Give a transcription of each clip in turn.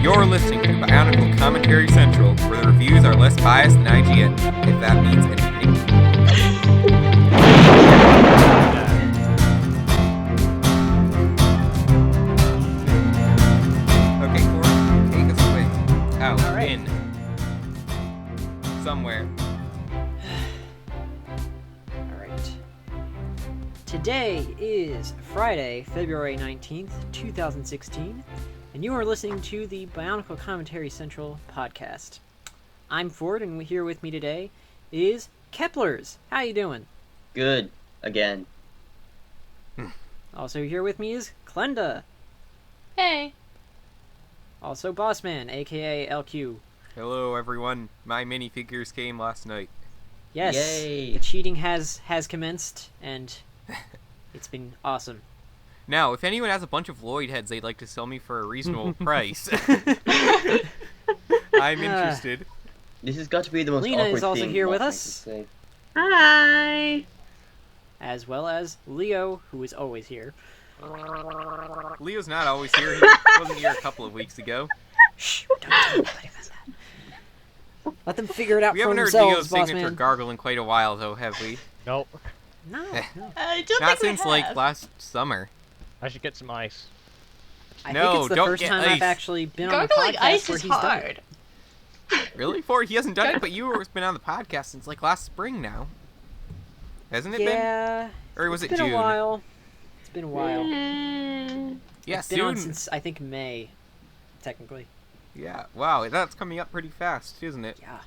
You're listening to Bionicle Commentary Central, where the reviews are less biased than IGN, if that means anything. Okay, Corey, take us away. Out, right. in. Somewhere. Alright. Today is Friday, February 19th, 2016, and you are listening to the Bionicle Commentary Central podcast. I'm Ford, and here with me today is Keplers. How you doing? Good. Again. Also here with me is Klenda. Hey. Also Bossman, aka LQ. Hello, everyone. My minifigures came last night. Yes, Yay. the cheating has commenced, and it's been awesome. Now, if anyone has a bunch of Lloyd heads they'd like to sell me for a reasonable price, I'm interested. This has got to be the most Lena awkward is also thing here with Bossman us. can say. Hi. As well as Leo, who is always here. Leo's not always here. He wasn't here a couple of weeks ago. Shh, don't tell anybody about that. Let them figure it out We for haven't heard themselves, Leo's boss signature man. gargle in quite a while, though, have we? Nope. No. I don't Not think since, we have. like, last summer. I should get some ice. I No, think it's the don't first get time ice. I've actually been on a Gargling podcast ice where is he's done hard. it. Really? For he hasn't done it, but you've been on the podcast since, like, last spring now. Hasn't it been? Yeah. Or was It's it been June? a while. It's been a while. Yeah, It's been on soon. since, I think, May, technically. Yeah, wow, that's coming up pretty fast, isn't it? Yeah.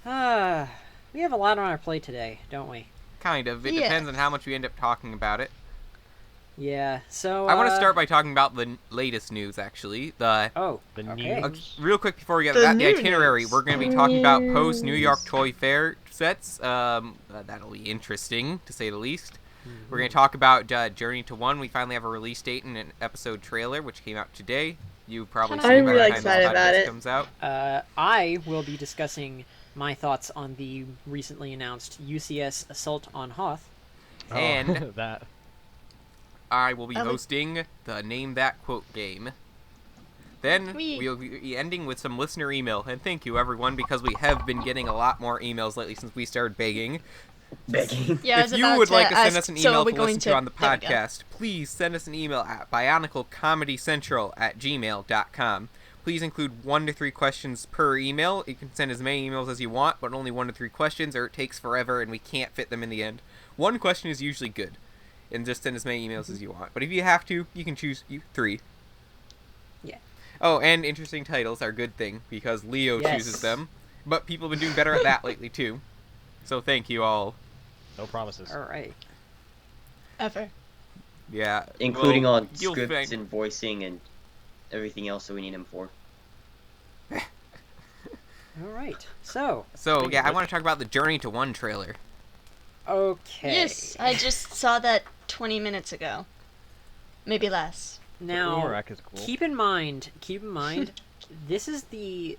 Yeah. We have a lot on our plate today, don't we? Kind of. It Yes. depends on how much we end up talking about it. Yeah, so, I want to start by talking about the latest news, actually. Oh, The okay. news. Real quick before we get to The that, the new itinerary. news. We're going to be talking about Poth's New York Toy Fair sets. That'll be interesting, to say the least. We're going to talk about Journey to One. We finally have a release date and an episode trailer, which came out today. You probably see I'm by really the time this excited about podcast it. comes out. I will be discussing my thoughts on the recently announced UCS Assault on Hoth. And that. I will be I like- hosting the Name That Quote game. Then Whee. we'll be ending with some listener email. And thank you, everyone, because we have been getting a lot more emails lately since we started begging. Begging. Yeah, I was If you about would to like to send ask, us an so email are we to going listen to on the there we go. podcast, please send us an email at bioniclecomedycentral@gmail.com. Please include 1 to 3 questions per email. You can send as many emails as you want, but only 1 to 3 questions, or it takes forever and we can't fit them in the end. 1 question is usually good, and just send as many emails as you want. But if you have to, you can choose 3. Yeah. Oh, and interesting titles are a good thing, because Leo Yes. chooses them. But people have been doing better at that lately, too. So thank you all. No promises. Alright. Ever. Yeah. Including well, all you'll scripts find- and voicing and everything else that we need him for. Alright. So, So, yeah, I want to talk about the Journey to One trailer. okay. Yes, I just saw that 20 minutes ago. Maybe less. Now, Umarak is cool. keep in mind, this is the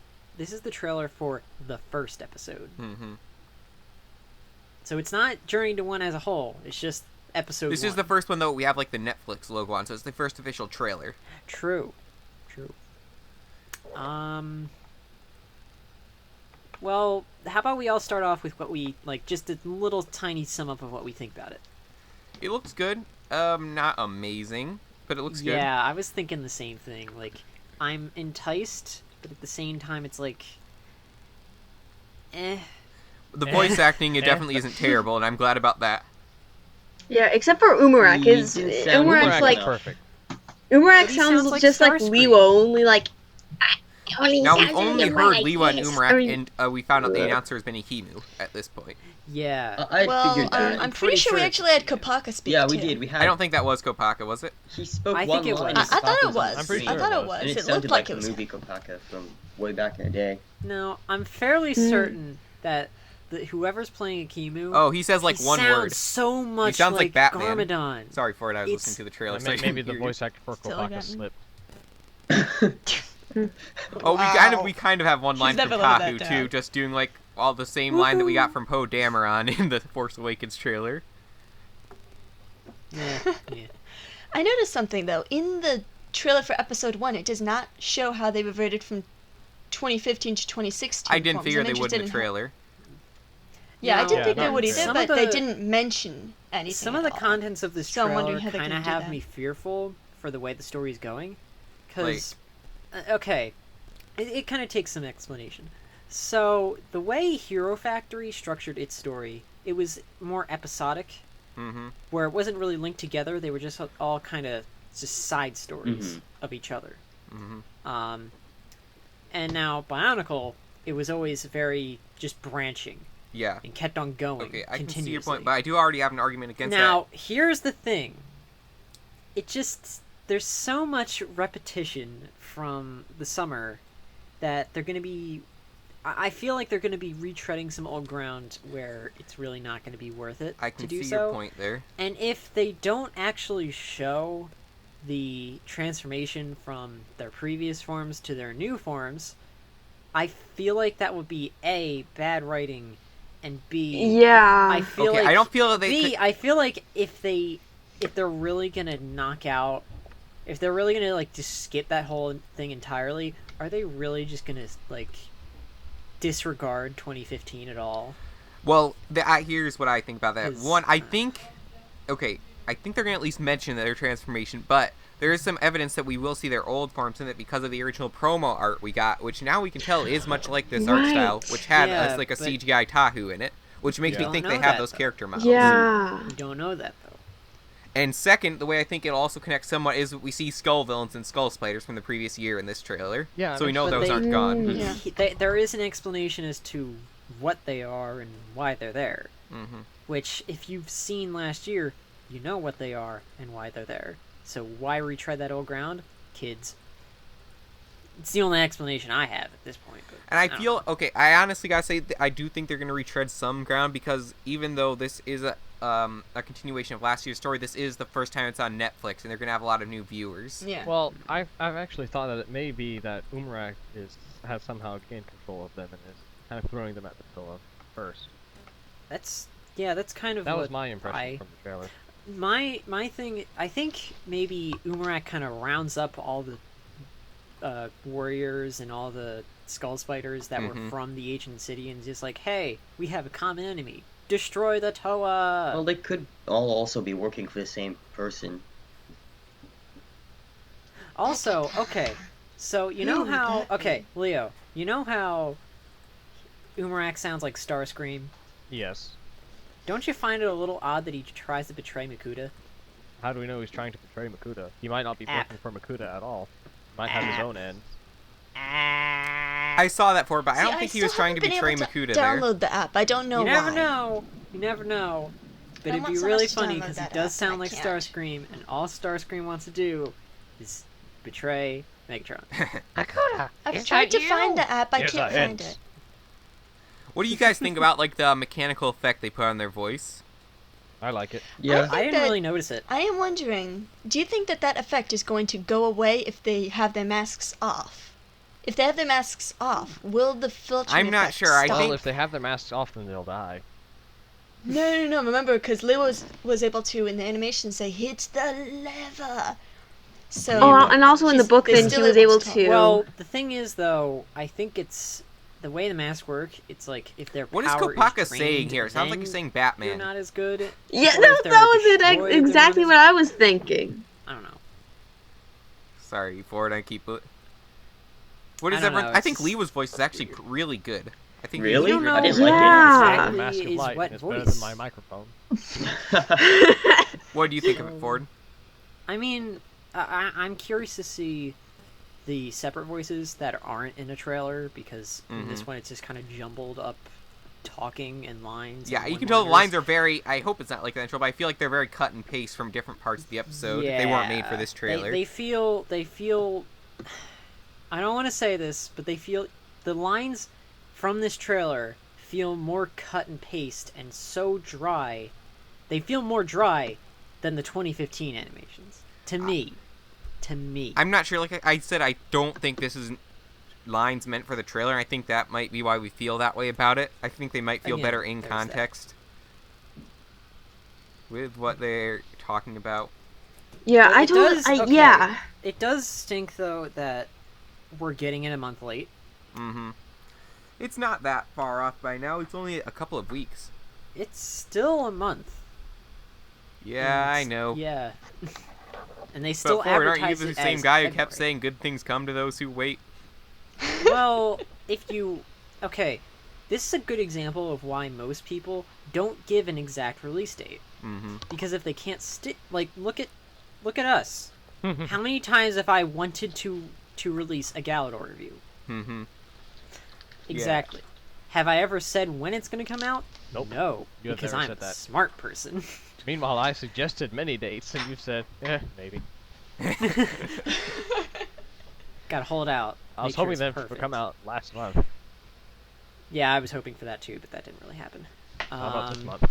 trailer for the first episode. Mm-hmm. So it's not Journey to One as a whole. It's just episode This 1. is the first one, though, we have, like, the Netflix logo on, so it's the first official trailer. True. Well, how about we all start off with what we, like, just a little tiny sum up of what we think about it. It looks good. Not amazing, but it looks good. Yeah, I was thinking the same thing. Like, I'm enticed, but at the same time, it's like, The voice acting, it definitely isn't terrible, and I'm glad about that. Yeah, except for Umarak. He His didn't sound Umarak's Umarak like perfect. Umarak But he sounds, sounds like just like Starscream. Lewo, only like. Now, we've only heard Lewa and Umarak, and we found out the announcer has been Ihimu at this point. yeah. I Well, figured that. I'm pretty sure we actually had Kopaka speak yeah, too. we did. We had. I don't think that was Kopaka, was it? He spoke I one think it line. was. and I thought Kopaka it on was. the I'm pretty screen. sure I thought it it was. was. And it It sounded looked like like it the was. movie Kopaka from way back in the day. No, I'm fairly certain that whoever's playing Akimu. Oh, he says like he one sounds word. so much sounds like Batman. Garmadon. Sorry, Ford. I was It's- listening to the trailer. so I Maybe didn't the hear you. voice actor for Still like Kopaka Batman. slipped. Oh, Wow. we kind of have one He's line from never lived Tahu that too, down. just doing like all the same line that we got from Poe Dameron in the Force Awakens trailer. Yeah, yeah. I noticed something though. In the trailer for Episode 1, it does not show how they reverted from 2015 to 2016. I didn't forms. figure I'm they would in interested the how- trailer. Yeah, I No, didn't think they not would in either, some but of they the- didn't mention anything. Some of at the all. contents of this So I'm trailer wondering how they kind of can do have that. me fearful for the way the story's going. Because, okay, it kind of takes some explanation. So, the way Hero Factory structured its story, it was more episodic, Mm-hmm. where it wasn't really linked together. They were just all kind of just side stories Mhm. of each other. Mm-hmm. And now Bionicle, it was always very just branching Yeah. and kept on going Okay, I can continuously. see your point, but I do already have an argument against Now, here's the thing. There's so much repetition from the summer that they're going to be... I feel like they're going to be retreading some old ground where it's really not going to be worth it that. I to can do see so. your point there. And if they don't actually show the transformation from their previous forms to their new forms, I feel like that would be A, bad writing, and B, Yeah. I feel Okay, like I don't feel that they B, could- I feel like if they're really gonna knock out, if they're really gonna like just skip that whole thing entirely, are they really just gonna like disregard 2015 at all? Well, here's what I think about that. 'Cause- One, I think they're going to at least mention their transformation, but there is some evidence that we will see their old forms in it because of the original promo art we got, which now we can tell is much like this art style, Right. which had Yeah, like a but- CGI Tahu in it, which makes Yeah. me think Don't they know have that, those though. character models. Yeah. We don't know that though. And second, the way I think it also connects somewhat is we see Skull Villains and Skull Spiders from the previous year in this trailer. Yeah, So we I know But those they- aren't gone. Yeah. There is an explanation as to what they are and why they're there. Mm-hmm. Which, if you've seen last year, you know what they are and why they're there. So why retread that old ground? Kids. It's the only explanation I have at this point. But And I don't feel, know. okay, I honestly gotta say, I do think they're gonna retread some ground because even though this is a continuation of last year's story, this is the first time it's on Netflix, and they're gonna have a lot of new viewers. Yeah. Well, I've actually thought that it may be that Umrak has somehow gained control of them and is kind of throwing them at the pillow first. That's kind of That what was my impression I- from the trailer. my thing. I think maybe Umarak kind of rounds up all the warriors and all the skull spiders that were Mhm. from the ancient city, and just like, hey, we have a common enemy. Destroy the Toa. Well, they could all also be working for the same person. Also, okay, so you know how... Okay, Leo, you know how Umarak sounds like Starscream? Yes. Don't you find it a little odd that he tries to betray Makuta? How do we know he's trying to betray Makuta? He might not be App. working for Makuta at all. He might have his App. own end. I saw that for, but I See, don't think he was still trying to haven't been betray able Makuta to there. download the app. I don't know You never why. know. You never know. But I it'd want be so really much to funny download because he that does app, sound and I like can't. Starscream, and all Starscream wants to do is betray Megatron. Makuta! I've tried to find the app. I Here's can't the find end. it. What do you guys think about like the mechanical effect they put on their voice? I like it. Yeah. I didn't that- really notice it. I am wondering, do you think that effect is going to go away if they have their masks off? If they have their masks off, will the filtering I'm not effect sure. I stop? Well, think- if they have their masks off, then they'll die. No. Remember, because Leo was able to, in the animation, say, hit the lever. So, Oh, and also in the she's- book, they're then he still was able talk. to. Well, the thing is, though, I think it's the way the masks work. It's like if their What is power Kopaka is saying drained, here? It sounds like then he's saying they're Batman. not as good. Yeah, or that, if they're that was it. destroyed, they're not Exactly as- what I was thinking. I don't know. Sorry, Ford, I keep it. What I is don't everyone? know, I think it's just- Lewa's voice is actually really good. I think Really? he's You don't really know I didn't good. like it. Yeah. The Mask Exactly of is Light, what and it's better voice. than my microphone. What do you think of it, Ford? I mean, I'm curious to see the separate voices that aren't in a trailer because in this Mhm. one it's just kind of jumbled up talking and lines. Yeah, and you can tell the one-liners. lines are very. I hope it's not like that intro, but I feel like they're very cut and paste from different parts of the episode. They weren't made for this trailer. They feel. I don't want to say this, but they feel the lines from this trailer feel more cut and paste and so dry. They feel more dry than the 2015 animations. To me. I'm not sure. Like I said, I don't think this is lines meant for the trailer. I think that might be why we feel that way about it. I think they might feel Again, better in there's context with what they're talking about. Yeah, Well, I it told. does- I okay. Yeah. It does stink, though, that we're getting it a month late. Mm-hmm. It's not that far off by now. It's only a couple of weeks. It's still a month. Yeah, And I it's- know. Yeah. And they still But Ford, aren't you advertise the it same as guy who kept February. saying good things come to those who wait? Well, if you... Okay, this is a good example of why most people don't give an exact release date. Mm-hmm. Because if they can't like, look at us. How many times have I wanted to release a Galador review? Mm-hmm. Exactly. Have I ever said when it's going to come out? Nope. No, You have because never I'm said a that. smart person. Meanwhile, I suggested many dates, and you've said, maybe. Gotta hold out. I was Make sure hoping it's them to perfect. come out last month. Yeah, I was hoping for that too, but that didn't really happen. How about this Um, month?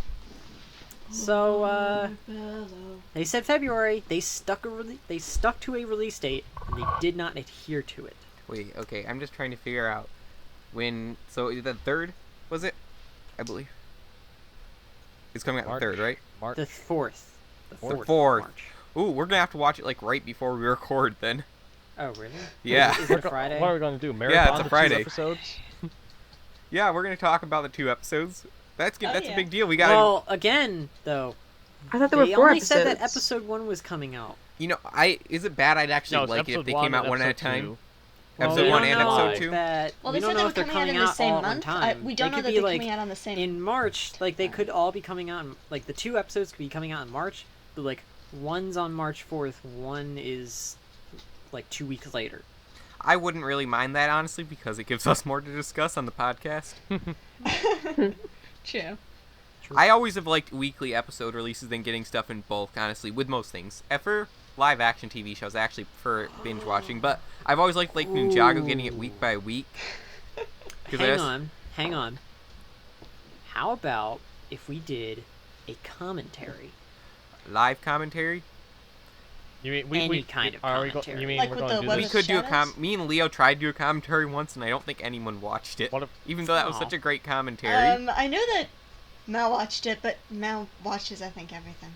So, they said February. They stuck to a release date, and they did not adhere to it. Wait, okay, I'm just trying to figure out when... So, the 3rd, was it? I believe. It's coming out March. the 3rd, right? March. The 4th. The 4th. of 4th. March. Ooh, we're gonna have to watch it, like, right before we record, then. Oh, really? Yeah. Is it a Friday? What are we going to do? Marathon it's a the Friday. 2 episodes? Yeah, we're gonna talk about the 2 episodes. That's Oh, a yeah. big deal. We gotta... Well, again, though, I thought there were they 4 only episodes. said that episode 1 was coming out. You know, is it bad? I'd actually No, it's like it if episode they 1 came out and one at a episode time. 2. Well, Episode we 1 don't and know episode 2? That, Well, we they don't said know they if were they're coming out coming in the out same all at one month. time. We don't They know could that be, they're like, coming out on the same. in March, like they could all be coming out. Like the 2 episodes could be coming out in March, but like one's on March 4th, one is like 2 weeks later. I wouldn't really mind that, honestly, because it gives us more to discuss on the podcast. True. I always have liked weekly episode releases than getting stuff in bulk, honestly, with most things. For live-action TV shows, I actually prefer binge-watching, but I've always liked Ninjago getting it week by week. Hang on. How about if we did a commentary? Live commentary? You mean Any kind of commentary. You mean Like we're with going the to Web do We of this? could do a Shadows? Me and Leo tried to do a commentary once, and I don't think anyone watched it. What if, Even though that was Aw. such a great commentary. I know that Mal watched it, but Mal watches, I think, everything.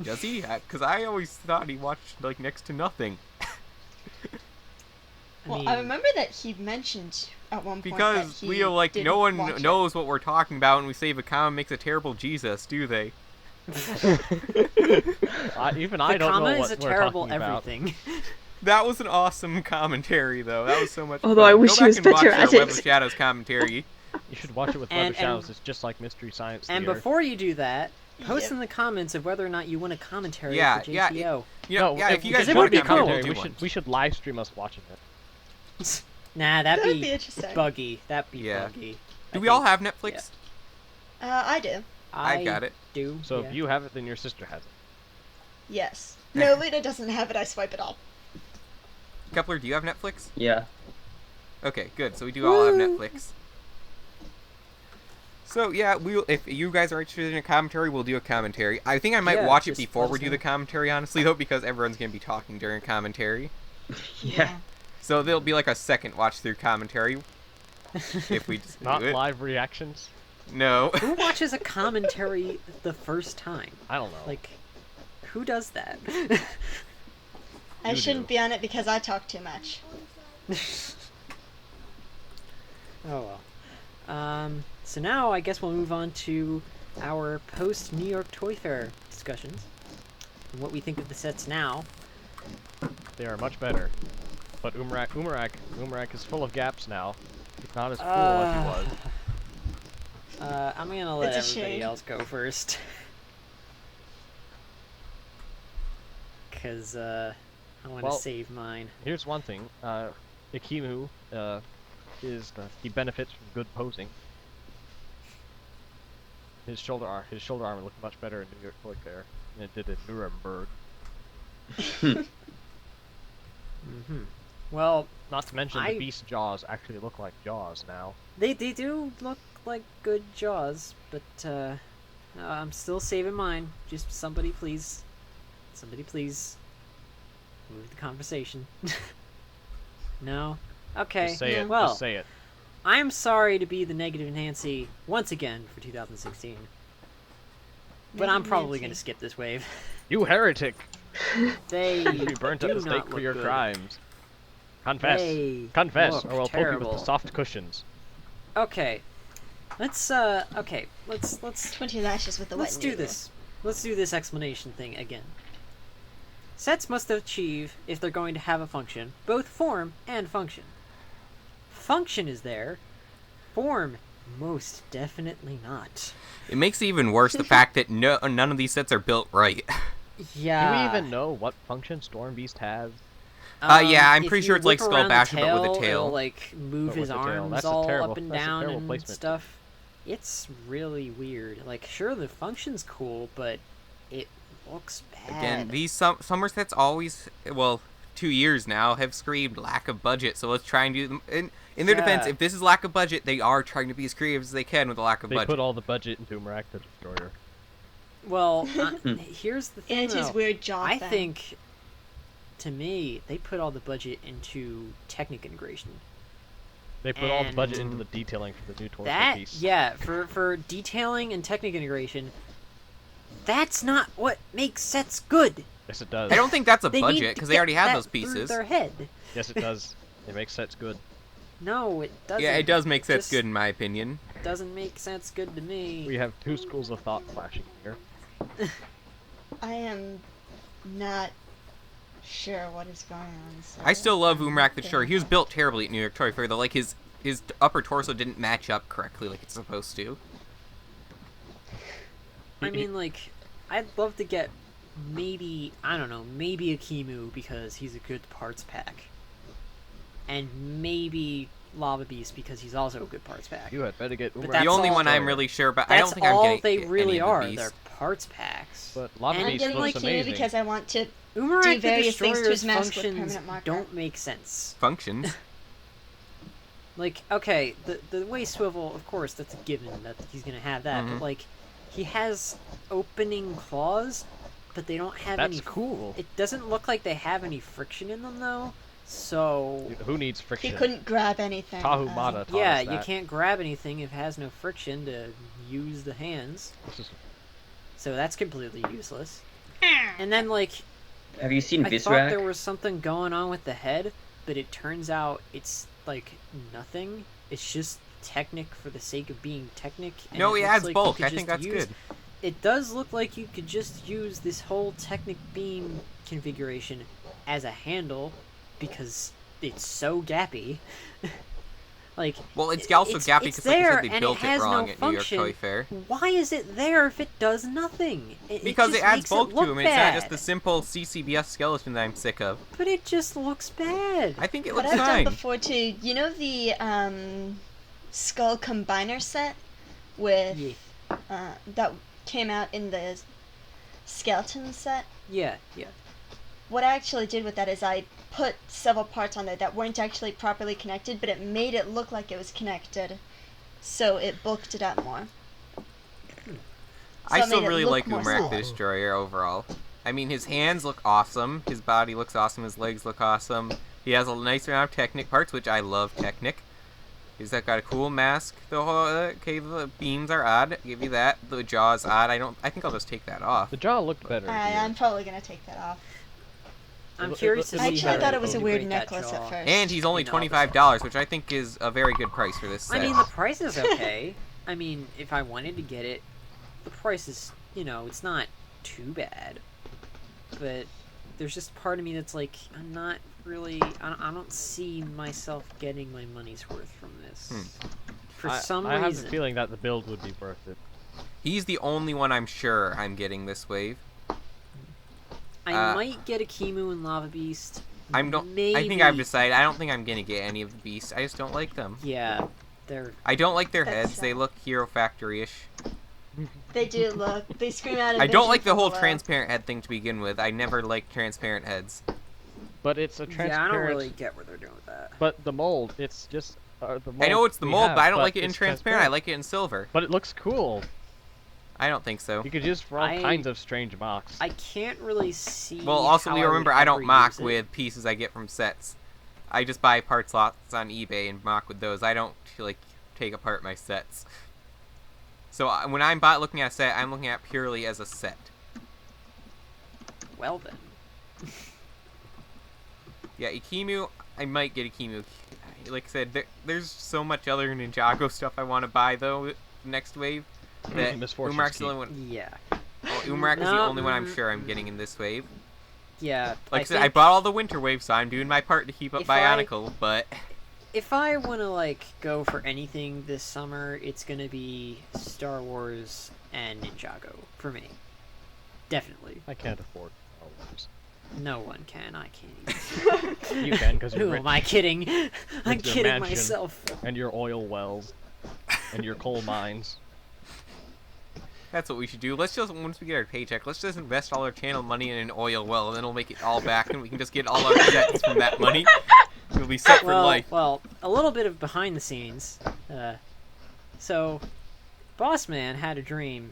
Does he? Because I always thought he watched, like, next to nothing. Well, I remember that he mentioned at one point Because that he Leo, like, didn't no one watch it. knows what we're talking about, and we say Vakama makes a terrible Jesus, do they? even I the don't know comma what is a we're terrible talking about. everything. That was an awesome commentary, though. That was so much Although fun. I wish Go he back was and better watch at our Web it. of Shadows commentary. You should watch it with Web And- of Shadows. and- It's just like Mystery Science And Theater. before you do that, post Yep. in the comments of whether or not you want a commentary Yeah, for yeah, JTO. You know, No, yeah, if you guys it want would be to comment, cool. we'll do we one. we should live stream us watching it. Nah, that'd That'd be, be interesting. buggy. That'd be Yeah. buggy. Do we all have Netflix? I do. I got it. Do. So yeah. if you have it, then your sister has it. Yes. No, Lita doesn't have it. I swipe it all. Kepler, do you have Netflix? Yeah. Okay, good. So we do all have Netflix. So yeah, if you guys are interested in a commentary, we'll do a commentary. I think I might Yeah, watch it just before let we us do know. the commentary, honestly, though, because everyone's gonna be talking during commentary. Yeah. So there'll be like a second watch through commentary if we just Not do it. live reactions. No. Who watches a commentary the first time? I don't know. Like, who does that? I You shouldn't do. be on it because I talk too much. Oh well. So now I guess we'll move on to our post New York Toy Fair discussions. And what we think of the sets now. They are much better. But Umarak is full of gaps now. He's not as cool as he was. I'm gonna let It's a everybody shame. else go first. Cause I want to Well- save mine. Here's one thing. Ikimu he benefits from good posing. His shoulder armor looked much better in New York Toy Fair than it did in Nuremberg. Mm-hmm. Well, Not to mention I- the beast jaws actually look like jaws now. they do look like good jaws, but I'm still saving mine. Just somebody please move the conversation. No? Okay. Just say it. Well, Just say it. I'm sorry to be the negative Nancy once again for 2016. But I'm Negative probably Nancy. going to skip this wave. You heretic! They You'll be burnt do at the stake not for look your good. crimes. Confess. They Confess, look or I'll poke you with terrible. the soft cushions. Okay. Let's 20 lashes with the wet let's do noodle. this. Let's do this explanation thing again. Sets must achieve, if they're going to have a function, both form and function. Function is there. Form, most definitely not. It makes it even worse the fact that none of these sets are built right. Yeah. Do we even know what function Storm Beast has? Yeah, I'm if pretty you sure it's like whip Skull around the Basher, but with a tail, tail. it'll, like, move But his with the tail. arms That's a all terrible- up and that's a down terrible and placement. stuff. It's really weird. Like, sure, the function's cool, but it looks bad. Again, these summer sets always, well, 2 years now, have screamed lack of budget, so let's try and do them. In their defense, Yeah. if this is lack of budget, they are trying to be as creative as they can with a lack of They budget. put all the budget into Umarak the Destroyer. Well, here's the thing, And his though. weird jaw I thing. think, to me, they put all the budget into Technic integration. They put all the budget And into the detailing for the new torso That, piece. yeah, for detailing and Technic integration, that's not what makes sets good. Yes, it does. I don't think that's a They need budget, to because they get already have that those through pieces. their head. Yes, it does. It makes sets good. No, it doesn't. Yeah, it does make sets Just good, in my opinion. Doesn't make sense good to me. We have two schools of thought clashing here. I am not sure what is going on. So I still love Umrak the Okay. Destroyer. He was built terribly at New York Toy Fair, though. Like, his upper torso didn't match up correctly like it's supposed to. I mean, like, I'd love to get maybe, I don't know, maybe a Kimu because he's a good parts pack. And maybe Lava Beast because he's also a good parts pack. You had better get But Umarak that's The only all- one I'm really sure about, I don't That's think I'm all getting they any really of the are. beasts. They're parts packs. But Lava And I'm Beast getting looks like amazing. because I want to. Umarak do the various things to his Destroyer's mask with functions permanent marker. don't make sense. Functions. Like, okay, the way Swivel, of course, that's a given that he's gonna have that, Mhm. but like, he has opening claws, but they don't have That's any. cool. It doesn't look like they have any friction in them though, so Dude, who needs friction? He couldn't grab anything. Tahumada taught yeah, us you that. can't grab anything if it has no friction to use the hands, This is- so that's completely useless. And then like, Have you seen I thought there Visrak? was something going on with the head, but it turns out it's like nothing. It's just Technic for the sake of being Technic. And No, it looks adds like you bulk. could I think just that's use- good. It does look like you could just use this whole Technic beam configuration as a handle because it's so gappy. Like, Well, it's also gappy it's because, like you there, said, they and built it has it wrong no at New York function. Toy Fair. Why is it there if it does nothing? Because it just adds makes bulk look to him. It's not just bad. the simple CCBS skeleton that I'm sick of. But it just looks bad. I think it What looks I've fine. done before too, you know the skull combiner set with Yeah. that came out in the skeleton set. Yeah. What I actually did with that is I put several parts on there that weren't actually properly connected, but it made it look like it was connected, so it bulked it up more. I So it still made it really look like more Umrak the solid. Destroyer overall. I mean, his hands look awesome. His body looks awesome. His legs look awesome. He has a nice amount of Technic parts, which I love Technic. He's got a cool mask. The whole okay, the beams are odd. I'll give you that. The jaw is odd. I think I'll just take that off. The jaw looked better. here. I'm probably gonna take that off. I'm It- curious it- to I see actually how thought they it was a integrate weird that necklace jaw. at first. And he's only You know, the $25, which I think is a very good price for this set. I mean, the price is okay. I mean, if I wanted to get it, the price is, it's not too bad. But there's just part of me that's like, I'm not really, I don't see myself getting my money's worth from this. For some I have reason. the feeling that the build would be worth it. He's the only one I'm sure I'm getting this wave. I might get a Kimu and Lava Beast. I Maybe. think I've decided. I don't think I'm gonna get any of the beasts. I just don't like them. Yeah, they're. I don't like their That's heads. They sad. look Hero Factory-ish. They do look. They scream out. I don't like the whole below. transparent head thing to begin with. I never liked transparent heads. but it's a transparent. Yeah, I don't really get what they're doing with that. But the mold, it's just the mold. I know it's the we mold, have, but I don't like it in it's transparent. I like it in silver. But it looks cool. I don't think so. You could use for all kinds of strange mocks. I can't really see. Well, also, how we I would remember I don't ever mock use it. with pieces I get from sets. I just buy parts lots on eBay and mock with those. I don't like take apart my sets. So when I'm looking at a set, I'm looking at purely as a set. Well then. Yeah, Ikimu, I might get Ikimu. Like I said, there's so much other Ninjago stuff I want to buy though. Next wave. That Misfortune's Umarak's the key. only one. Yeah. Well, Umarak is the No, only one I'm sure I'm getting in this wave. Yeah. Like I said, I think bought all the winter waves, so I'm doing my part to keep up if I- Bionicle, but if I want to like go for anything this summer, it's gonna be Star Wars and Ninjago for me. Definitely. I can't afford Star Wars. No one can. I can't. Either. You can, because you're Who rich. am I kidding? I'm With your kidding mansion. myself. And your oil wells. And your coal mines. that's what we should do. Let's just, once we get our paycheck, let's just invest all our channel money in an oil well, and then we'll make it all back, and we can just get all our sets from that money. We'll be set for life. Well, a little bit of behind the scenes. So, Boss Man had a dream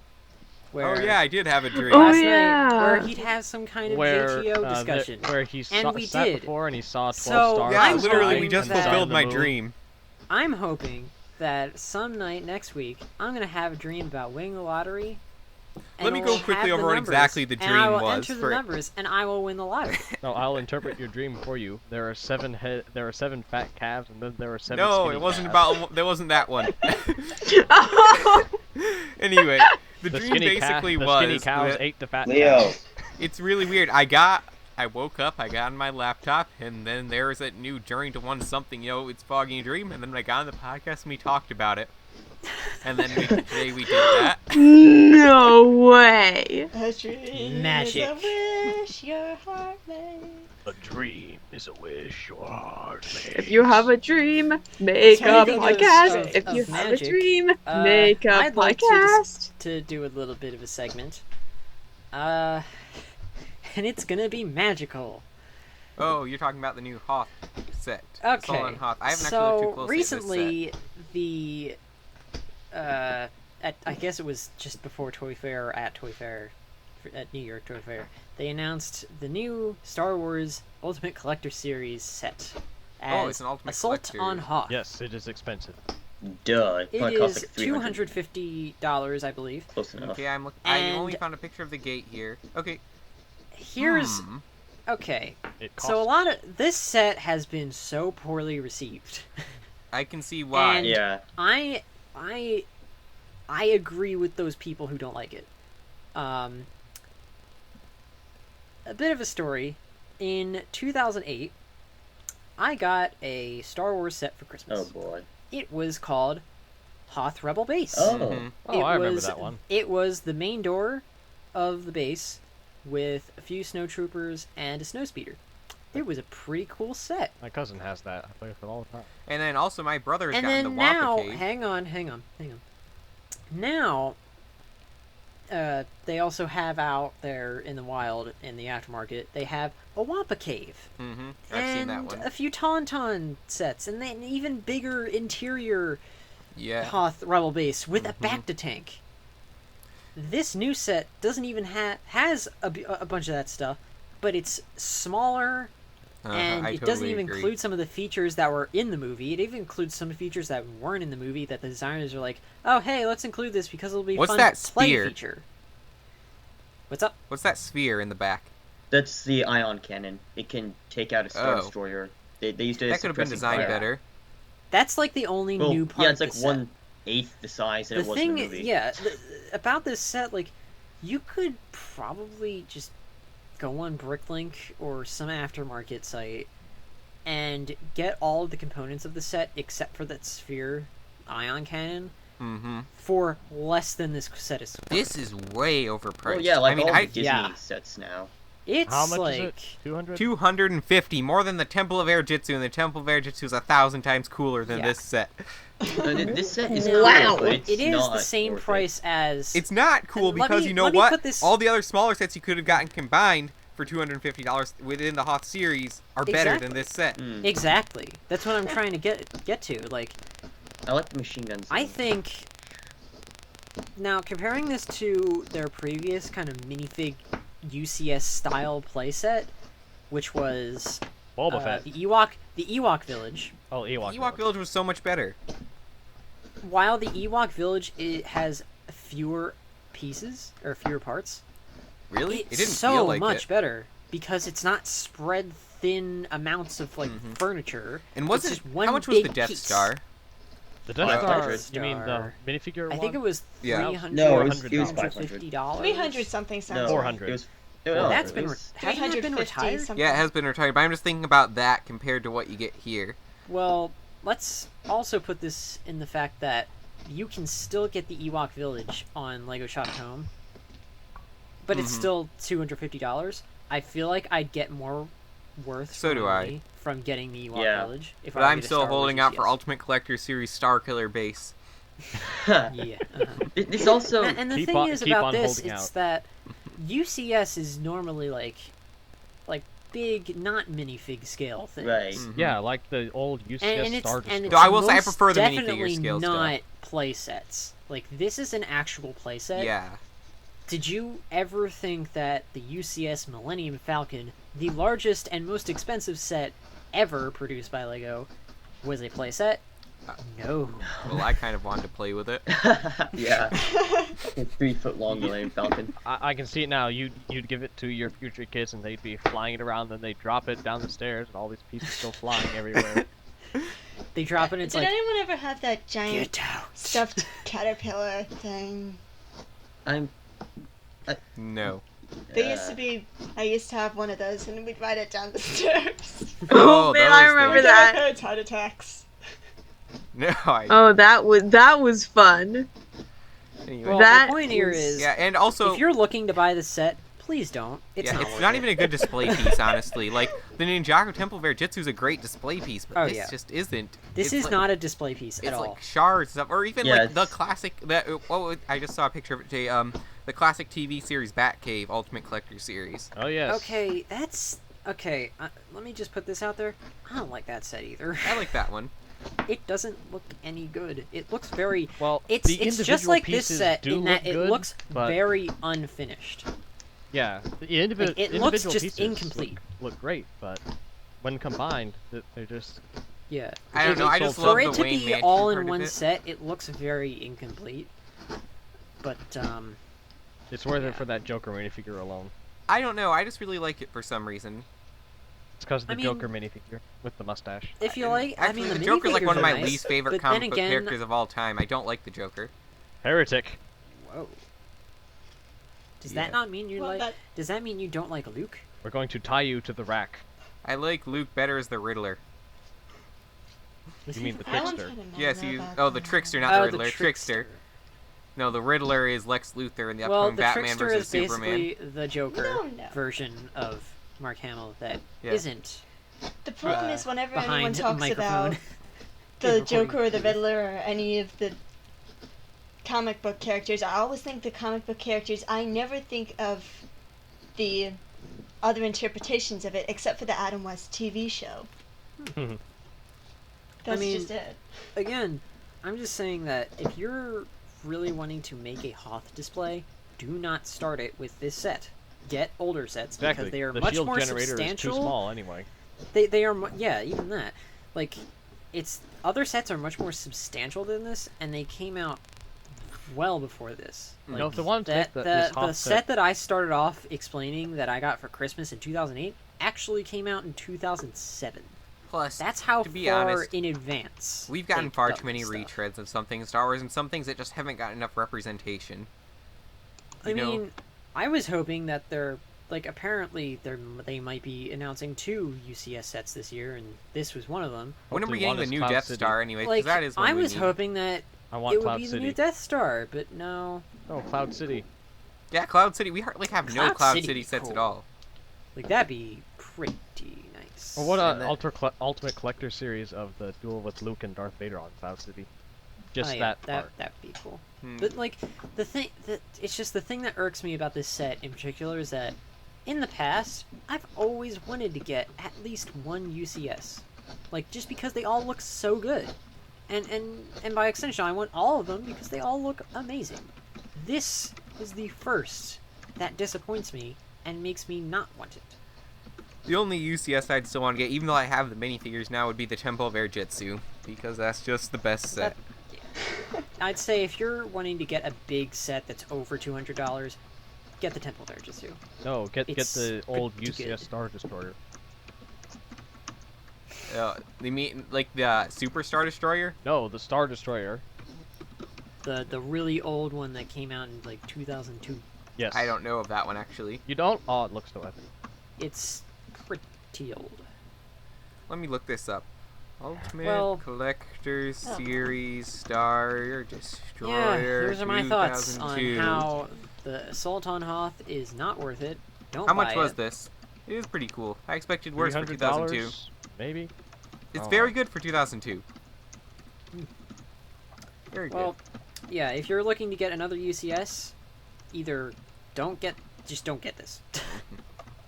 where Oh yeah, I did have a dream. Oh, last yeah. night where he'd have some kind of Where, JTO discussion. where he And we sat did. before and he saw 12 So, stars. Yeah, I'm literally, we hoping just that- fulfilled my moon. dream. I'm hoping that some night next week, I'm going to have a dream about winning the lottery. and Let me it go will quickly have over the what numbers, exactly the and I dream will was enter the for- numbers, and I will win the lottery. No, I'll interpret your dream for you. There are 7 fat calves, and then there are 7 No, skinny it wasn't calves. about. That wasn't that one. Anyway, the dream basically the was. skinny cows that- ate the fat Leo. cows. It's really weird. I woke up, I got on my laptop, and then there was that new Journey to One something, it's Foggy Dream, and then I got on the podcast and we talked about it. And then today we did that. No way. A dream Magic. is a wish your heart made. A dream is a wish your heart made. If you have a dream, make a Speaking of- podcast. If of you have a magic, dream, make a I'd like podcast. to do a little bit of a segment. And it's going to be magical. Oh, you're talking about the new Hoth set. Okay. Solon Hoth. I haven't actually looked too So closely recently, the I guess it was just before Toy Fair or at Toy Fair, at New York Toy Fair, they announced the new Star Wars Ultimate Collector Series set. Oh, as it's an Ultimate Assault Collector. on Hoth. Yes, it is expensive. Duh. It Probably costs is like 300. $250, I believe. Close enough. Okay, I only And- found a picture of the gate here. Okay. Here's Hmm. okay. It costs. So a lot of this set has been so poorly received. I can see why. And- Yeah. I agree with those people who don't like it. A bit of a story. In 2008, I got a Star Wars set for Christmas. Oh boy. It was called Hoth Rebel Base. Oh. Mhm. Oh, It I remember was- that one. It was the main door of the base with a few snowtroopers and a snowspeeder. It was a pretty cool set. My cousin has that. I play with it all the time. And then also my brother's And gotten the then Wampa now, Cave. hang on. Now, they also have out there in the wild, in the aftermarket, they have a Wampa Cave. Mm-hmm. I've and seen that one. a few Tauntaun sets, and then an even bigger interior Yeah. Hoth Rebel Base with Mhm. a Bacta tank. This new set doesn't even has a bunch of that stuff, but it's smaller, and I it doesn't totally even agree. include some of the features that were in the movie. It even includes some features that weren't in the movie that the designers are like, oh, hey, let's include this because it'll be What's fun that to play spear? feature. What's up? What's that sphere in the back? That's the ion cannon. It can take out a Star Oh. Destroyer. They used it That as could have been suppressing designed fire. better. That's like the only Well, new part yeah, of it's like this set. 1/8 the size that The it was thing, in the movie. yeah, about this set, like, you could probably just go on Bricklink or some aftermarket site and get all of the components of the set except for that sphere ion cannon Mm-hmm. for less than this set is. This is way overpriced. Oh yeah, like I mean, all the Disney yeah. sets now. It's How much like is it? 200? 250, more than the Temple of Air Jitsu, and the Temple of Air Jitsu is 1,000 times cooler than Yeah. this set. This set is Wow. cool, but it's it is not the same worth it. price as It's not cool Let because me- you know let me what? put this- All the other smaller sets you could have gotten combined for $250 within the Hoth series are better than this set. Mm. Exactly. That's what I'm trying to get to. Like, I like the machine guns. I think now comparing this to their previous kind of minifig UCS style playset, which was Boba Fett. the Ewok Village. Oh, Ewok. Ewok Village was so much better. While the Ewok Village has fewer pieces or fewer parts, Really? it's It didn't so feel like much it. better because it's not spread thin amounts of like furniture. And It's wasn't just one how much was the big Death piece. Star? The Death Like Star. 500. You mean the minifigure I one? think it was Yeah. $300. No, it was $350. 300 something sounds No, right. 400. It was. Well, no, that's it been was- hasn't that been 350 retired? something. Yeah, it has been retired, but I'm just thinking about that compared to what you get here. Well, let's also put this in the fact that you can still get the Ewok Village on Lego Shop at Home, but it's Mhm. still $250. I feel like I'd get more worth So for do my I. money from getting the Ewok Yeah. Village. If But I I'm get a still Star Wars holding out for UCS. Ultimate Collector Series Star Killer base. Yeah. This also. And the Keep thing on- is keep about on this, holding it's out. that UCS is normally like big, not minifig scale things. Right. Mhm. Yeah, like the old UCS And it's Star and Destroyer. it's Though I will say I most prefer the minifigure definitely scale stuff. not play sets. Like this is an actual playset. Yeah. Did you ever think that the UCS Millennium Falcon, the largest and most expensive set ever produced by Lego, was a playset? No. Well, I kind of wanted to play with it. Yeah. A 3-foot long Millennium Falcon. I can see it now. You'd give it to your future kids, and they'd be flying it around. Then they drop it down the stairs, and all these pieces still flying everywhere. They drop it, it's Did like, anyone ever have that giant get out. stuffed caterpillar thing? I'm. No. There used to be. I used to have one of those, and we'd ride it down the stairs. Oh, man, I those remember things. that. Parents' heart attacks. No, I. Oh, that was fun. Anyway. Well, That the point here is- is, Yeah, and also. if you're looking to buy the set, please don't. It's yeah, not it's worth not it. even a good display piece, honestly. Like, the Ninjago Temple Bear Jitsu is a great display piece, but Oh, this yeah. just isn't. This It's is like, not a display piece at It's all. like shards stuff, or even Yeah, like the it's- classic. I just saw a picture of it today. The classic TV series Batcave Ultimate Collector Series. Oh yes. Okay, that's okay. Let me just put this out there. I don't like that set either. I like that one. It doesn't look any good. It looks very. Well, It's the just individual like this pieces set do in that look it good, looks but very unfinished. yeah, the It looks individual just pieces incomplete. Look great, but when combined, they're just Yeah. I don't know. I just For love For the it to Wayne be Mansion all part in of one it. set, it looks very incomplete. But it's worth Yeah. it for that Joker minifigure alone. I don't know. I just really like it for some reason. It's because of the I mean- Joker minifigure with the mustache. if you And like, I actually, mean, the the Joker's like one of minifigures my are nice, least favorite but comic then book again, characters of all time. I don't like the Joker. Heretic. Whoa. Does Yeah. that not mean you Well, like? that- Does that mean you don't like Luke? We're going to tie you to the rack. I like Luke better as the Riddler. You mean the I don't trickster? kinda know Yes, about oh, the that. trickster, not Oh, the Riddler. trickster. No, the Riddler is Lex Luthor in the Well, upcoming the Batman trickster vs is Superman. basically the Joker No. version of Mark Hamill that Yeah. not The problem uh, is whenever anyone behind a talks microphone. about the Joker or the Riddler or any of the comic book characters, I always think the comic book characters. I never think of the other interpretations of it, except for the Adam West TV show. That's mean- just it. Again, I'm just saying that if you're really wanting to make a Hoth display, do not start it with this set. Get older sets Exactly. because they are the much shield more generator is too substantial. small anyway. They are yeah, even that. Like, it's other sets are much more substantial than this, and they came out well before this. You Like, know, if they want to that take the, the this Hoth set that I started off explaining that I got for Christmas in 2008 actually came out in 2007. Plus, That's how to be far honest, in advance we've gotten they far done too many this stuff. retreads of some things in Star Wars, and some things that just haven't got enough representation. I You know? mean, I was hoping that they're like apparently they might be announcing 2 UCS sets this year, and this was one of them. When are we Hopefully getting one the is new Cloud Death City. Star anyway? 'Cause Like, that is one I we was need. hoping that I want it would Cloud be the City. new Death Star, but no. Oh, Cloud City. Yeah, Cloud City. We hardly have no Cloud Cloud City City be sets at cool. all. Like that'd be pretty nice. Or what And a then- Ultimate Collector series of the duel with Luke and Darth Vader on Cloud City. Just Oh, yeah, that part. that'd be cool. Hmm. But like the thing that it's just the thing that irks me about this set in particular is that in the past, I've always wanted to get at least one UCS. Like, just because they all look so good. And by extension, I want all of them because they all look amazing. This is the first that disappoints me and makes me not want it. The only UCS I'd still want to get, even though I have the minifigures now, would be the Temple of Air Jitsu, because that's just the best set. I'd say if you're wanting to get a big set that's over $200, get the Temple of Air Jitsu. No, get the old pretty UCS good. Star Destroyer. They mean like the Super Star Destroyer? No, the Star Destroyer. The really old one that came out in like 2002. Yes. I don't know of that one actually. You don't? Oh, it looks so epic. It's pretty old. Let me look this up. Ultimate Well- Collector Oh. Series Star Yeah, Destroyer. those are my thoughts on 2002. how the Assault on Hoth is not worth it. Don't How buy much was it. this? It is pretty cool. I expected worse for 2002. $300, maybe? It's Oh. very good for 2002. Very Well, good. yeah, if you're looking to get another UCS, either just don't get this.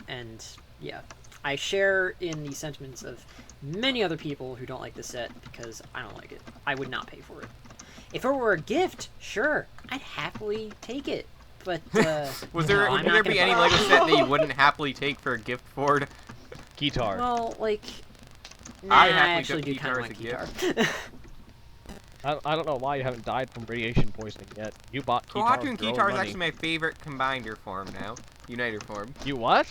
And yeah, I share in the sentiments of many other people who don't like this set because I don't like it. I would not pay for it. If it were a gift, sure, I'd happily take it. But Would no, there I'm would not there gonna be any buy Lego it. set that you wouldn't happily take for a gift for? Guitar. Well, like, nah, I I happily actually took do kind of guitar like as a guitar. I don't know why you haven't died from radiation poisoning yet. You bought guitar. Kohaku and for your own Guitar is money. actually my favorite combiner form now. Uniter form. You what?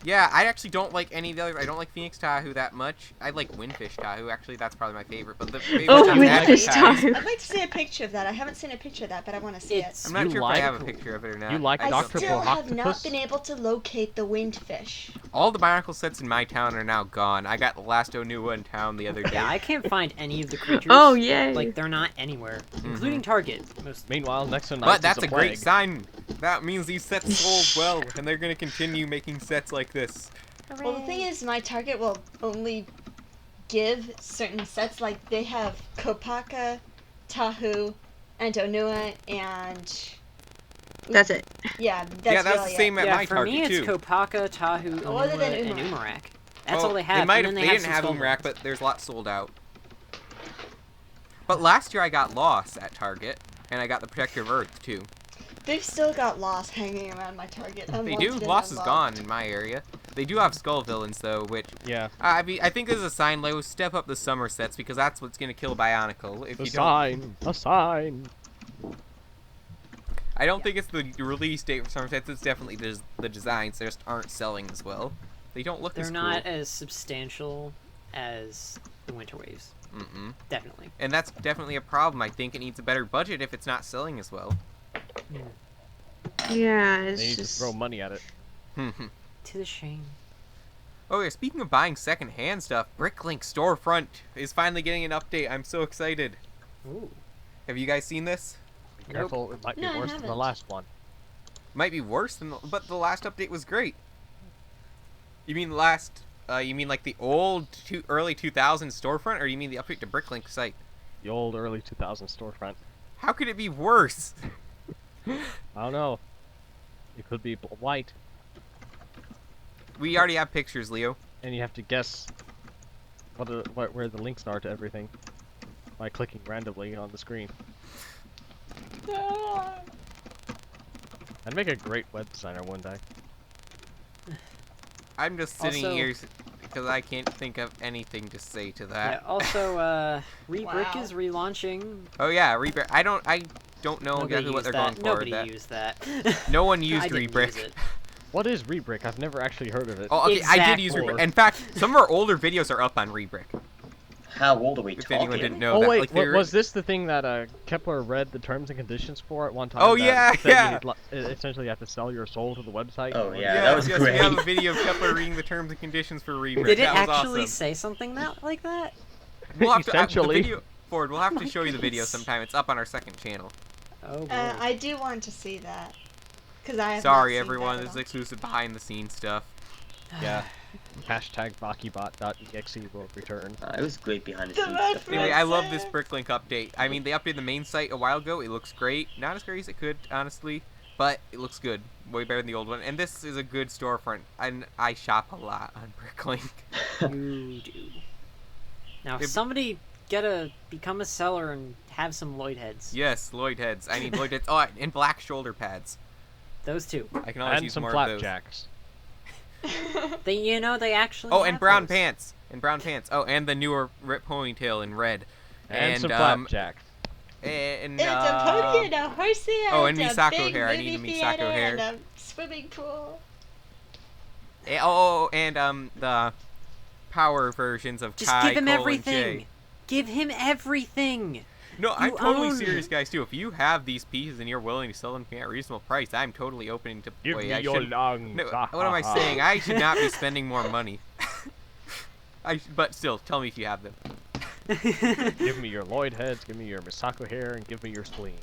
Yeah, I actually don't like any of the others. I don't like Phoenix Tahu that much. I like Windfish Tahu. Actually, that's probably my favorite. But the favorite Oh, Tahu Windfish advertised- Tahu. I'd like to see a picture of that. I haven't seen a picture of that, but I want to see It's- I'm not You sure if I like- have a picture of it or not. You like I it. I don't Dr. still care. have not Octopus? been able to locate the windfish. All the Bionicle sets in my town are now gone. I got the last Onua in town the other day. Yeah, I can't find any of the creatures. Oh, yay. Like, they're not anywhere, including Target. Most Meanwhile, next to Knights But that's is a great plague. sign. That means these sets sold well, and they're going to continue making sets like this. Well, the thing is, my Target will only give certain sets. Like, they have Kopaka, Tahu, and Onua, and... That's it. Yeah, that's Yeah, that's really the same it. at yeah, my for Target me, it's too. Kopaka, Tahu, Oh, other Onua, than and Umarak. Umarak. That's Oh, all they have. They and then didn't some have skull Umrak, ones. but there's lots sold out. But last year I got Lost at Target, and I got the Protector of Earth too. They've still got Lost hanging around my Target. They do. Lost is gone in my area. They do have Skull Villains though, which Yeah. I mean, I think there's a sign. Lego, step up the summer sets because that's what's gonna kill Bionicle. If A you don't, sign. A sign. I don't think it's the release date for summer sets. It's definitely the designs. They just aren't selling as well. They don't look They're as not cool. as substantial as the Winter Waves. Mm-mm. Definitely. And that's definitely a problem. I think it needs a better budget if it's not selling as well. Yeah, They it's need to just. throw money at it. To the shame. Oh yeah, speaking of buying second-hand stuff, Bricklink storefront is finally getting an update. I'm so excited. Ooh. Have you guys seen this? Be careful, it might be No, I worse than the haven't. last one. Might be worse than, but the last update was great. You mean last? You mean like the old early 2000s storefront, or you mean the update to Bricklink site? The old early 2000s storefront. How could it be worse? I don't know. It could be white, We already have pictures, Leo. and you have to guess where the links are to everything by clicking randomly on the screen. I'd make a great web designer one day. I'm just sitting Also- here because I can't think of anything to say to that. Yeah, also, Rebrick Wow. is relaunching. Oh yeah, Rebrick. I don't know Nobody exactly what used they're that. going for. Nobody That- used that. No one used I didn't Rebrick. use it. What is Rebrick? I've never actually heard of it. Oh, okay, I did use Exactly. Rebrick. In fact, some of our older videos are up on Rebrick. How old are we If anyone talking? didn't know Oh that. wait, Like, they're- was this the thing that Kepler read the terms and conditions for at one time? Oh, that yeah, said yeah. you need essentially, you have to sell your soul to the website. Oh, in yeah, order- that was yes, we have a great. video of Kepler reading the terms and conditions for Rebrick. Did it That was actually awesome. say something like that? We'll have to, Essentially. the video, Ford, we'll have to my show you the video goodness. sometime. It's up on our second channel. Oh boy. I do want to see that. Because I have Sorry, not seen everyone. that This at is all. exclusive behind-the-scenes stuff. Yeah. Hashtag Bakibot.exe will return. It was great behind the The scenes red stuff. Anyway, Yeah. I love this Bricklink update. I mean, they updated the main site a while ago. It looks great. Not as great as it could, honestly. but it looks good. Way better than the old one. And this is a good storefront. And I shop a lot on Bricklink. You do. Now, somebody become a seller and have some Lloyd heads. Yes, Lloyd heads. I need Lloyd heads. Oh, and black shoulder pads. Those two. I can always And use some more of those. flapjacks. They actually. Oh, have and brown those. pants. And brown pants. Oh, and the newer Rip ponytail in red. And some flapjacks. And It's a pony and a horsey oh, and a Misako big hair. I need a movie Misako theater hair. and a swimming pool. and the power versions of Just Kai, give him Cole, everything. and Jay. Give him everything. No, I'm You totally own- serious, guys, too. If you have these pieces and you're willing to sell them to me at a reasonable price, I'm totally open to... Give Wait, me I your shouldn't- lungs. No, what am I saying? I should not be spending more money. But still, tell me if you have them. Give me your Lloyd heads, give me your Misako hair, and give me your spleen.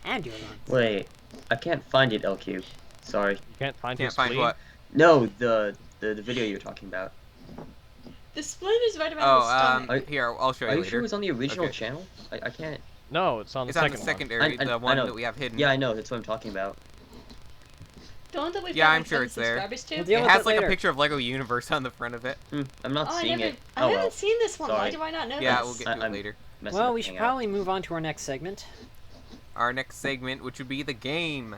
And your lungs. Wait, I can't find it, LQ. Sorry. You can't find Can't his find spleen? what? No, the video you're talking about. The spleen is right around the stomach. Are- Here, I'll show you Are you later. sure it was on the original Okay. channel? I can't. No, it's on It's the on the second secondary, I the one know. that we have hidden. Yeah, I know. That's what I'm talking about. The one that we've Yeah, got I'm like sure 7 it's there. subscribers to? We'll deal It with has it like later. a picture of Lego Universe on the front of it. I'm not Oh, I seeing never. it. I Oh haven't well. seen this one. Why Sorry. do I not know Yeah, this? we'll get to it I'm later. messing Well, with we the should hangout. probably move on to our next segment. Our next segment, which would be the game.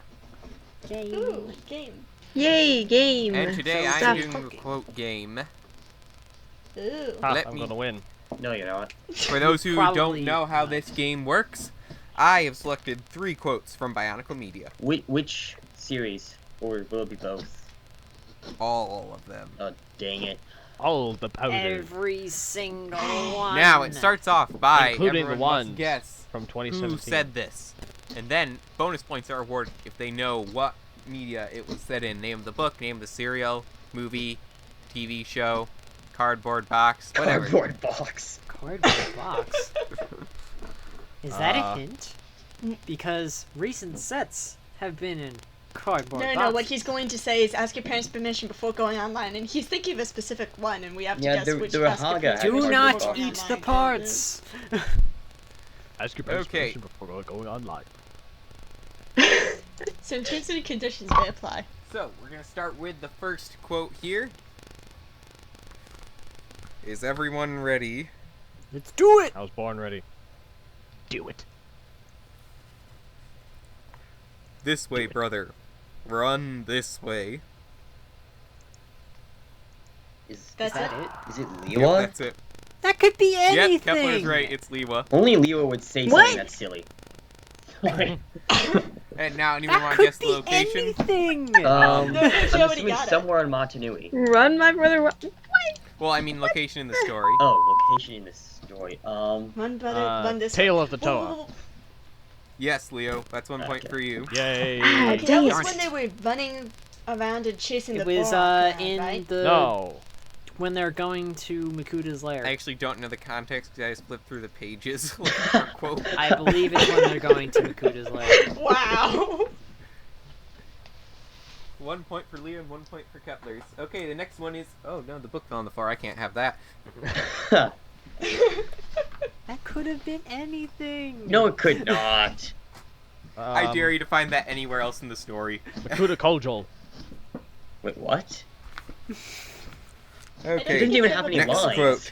Ooh, game. Yay, game. And today So I'm stuff. doing the quote game. Ooh. Ha, Let I'm me- gonna win. No, you're not. For those who Probably don't know how not. this game works, I have selected 3 quotes from Bionicle Media. Which series? Or will it be both? All of them. Oh, dang it. All the powder. Every single one. Now, it starts off by Including the everyone must ones guess from who 2017. said this. And then, bonus points are awarded if they know what media it was said in. Name of the book, name of the serial, movie, TV show, cardboard box, whatever. Cardboard box. Cardboard box. Is that a Uh, hint? Because recent sets have been in cardboard No, boxes. no, what he's going to say is ask your parents' permission before going online, and he's thinking of a specific one, and we have to Yeah, guess the- which the ask your Rahaga parents' had Do permission not before going eat online the count parts. Ask your parents Okay. permission before going online. is. So terms and conditions may apply. So, we're going to start with the first quote here. Is everyone ready? Let's do it. I was born ready. Do it. This way, brother. Run this way. Is That's Is it. that it? is it Yep, Lewa? that's it. That could be anything. Yep, Kepler's right. It's Lewa. Only Lewa would say What? something that's silly. Sorry. And now, anyone That want to could guess the be location? anything. No, I'm she already assuming got it. somewhere in Matanui. Run, my brother, run. Well, I mean location in the story. Oh, location in the story. Run, brother, run this Tale way. of the Toa. Whoa. Yes, Leo. That's 1 point Okay. for you. Yay. Ah, Okay, dang that it. was when they were running around and chasing It the was boar around, in right? the No. when they're going to Makuta's lair. I actually don't know the context because I just flipped through the pages. looking for a quote. I believe it's when they're going to Makuta's lair. Wow. 1 point for Leo and 1 point for Kepler's. Okay, the next one is... Oh, no, the book fell on the floor. I can't have that. That could have been anything. No, it could not. I dare you to find that anywhere else in the story. Makuta Kojol. Wait, what? It Okay. didn't even have any Next lines. quote.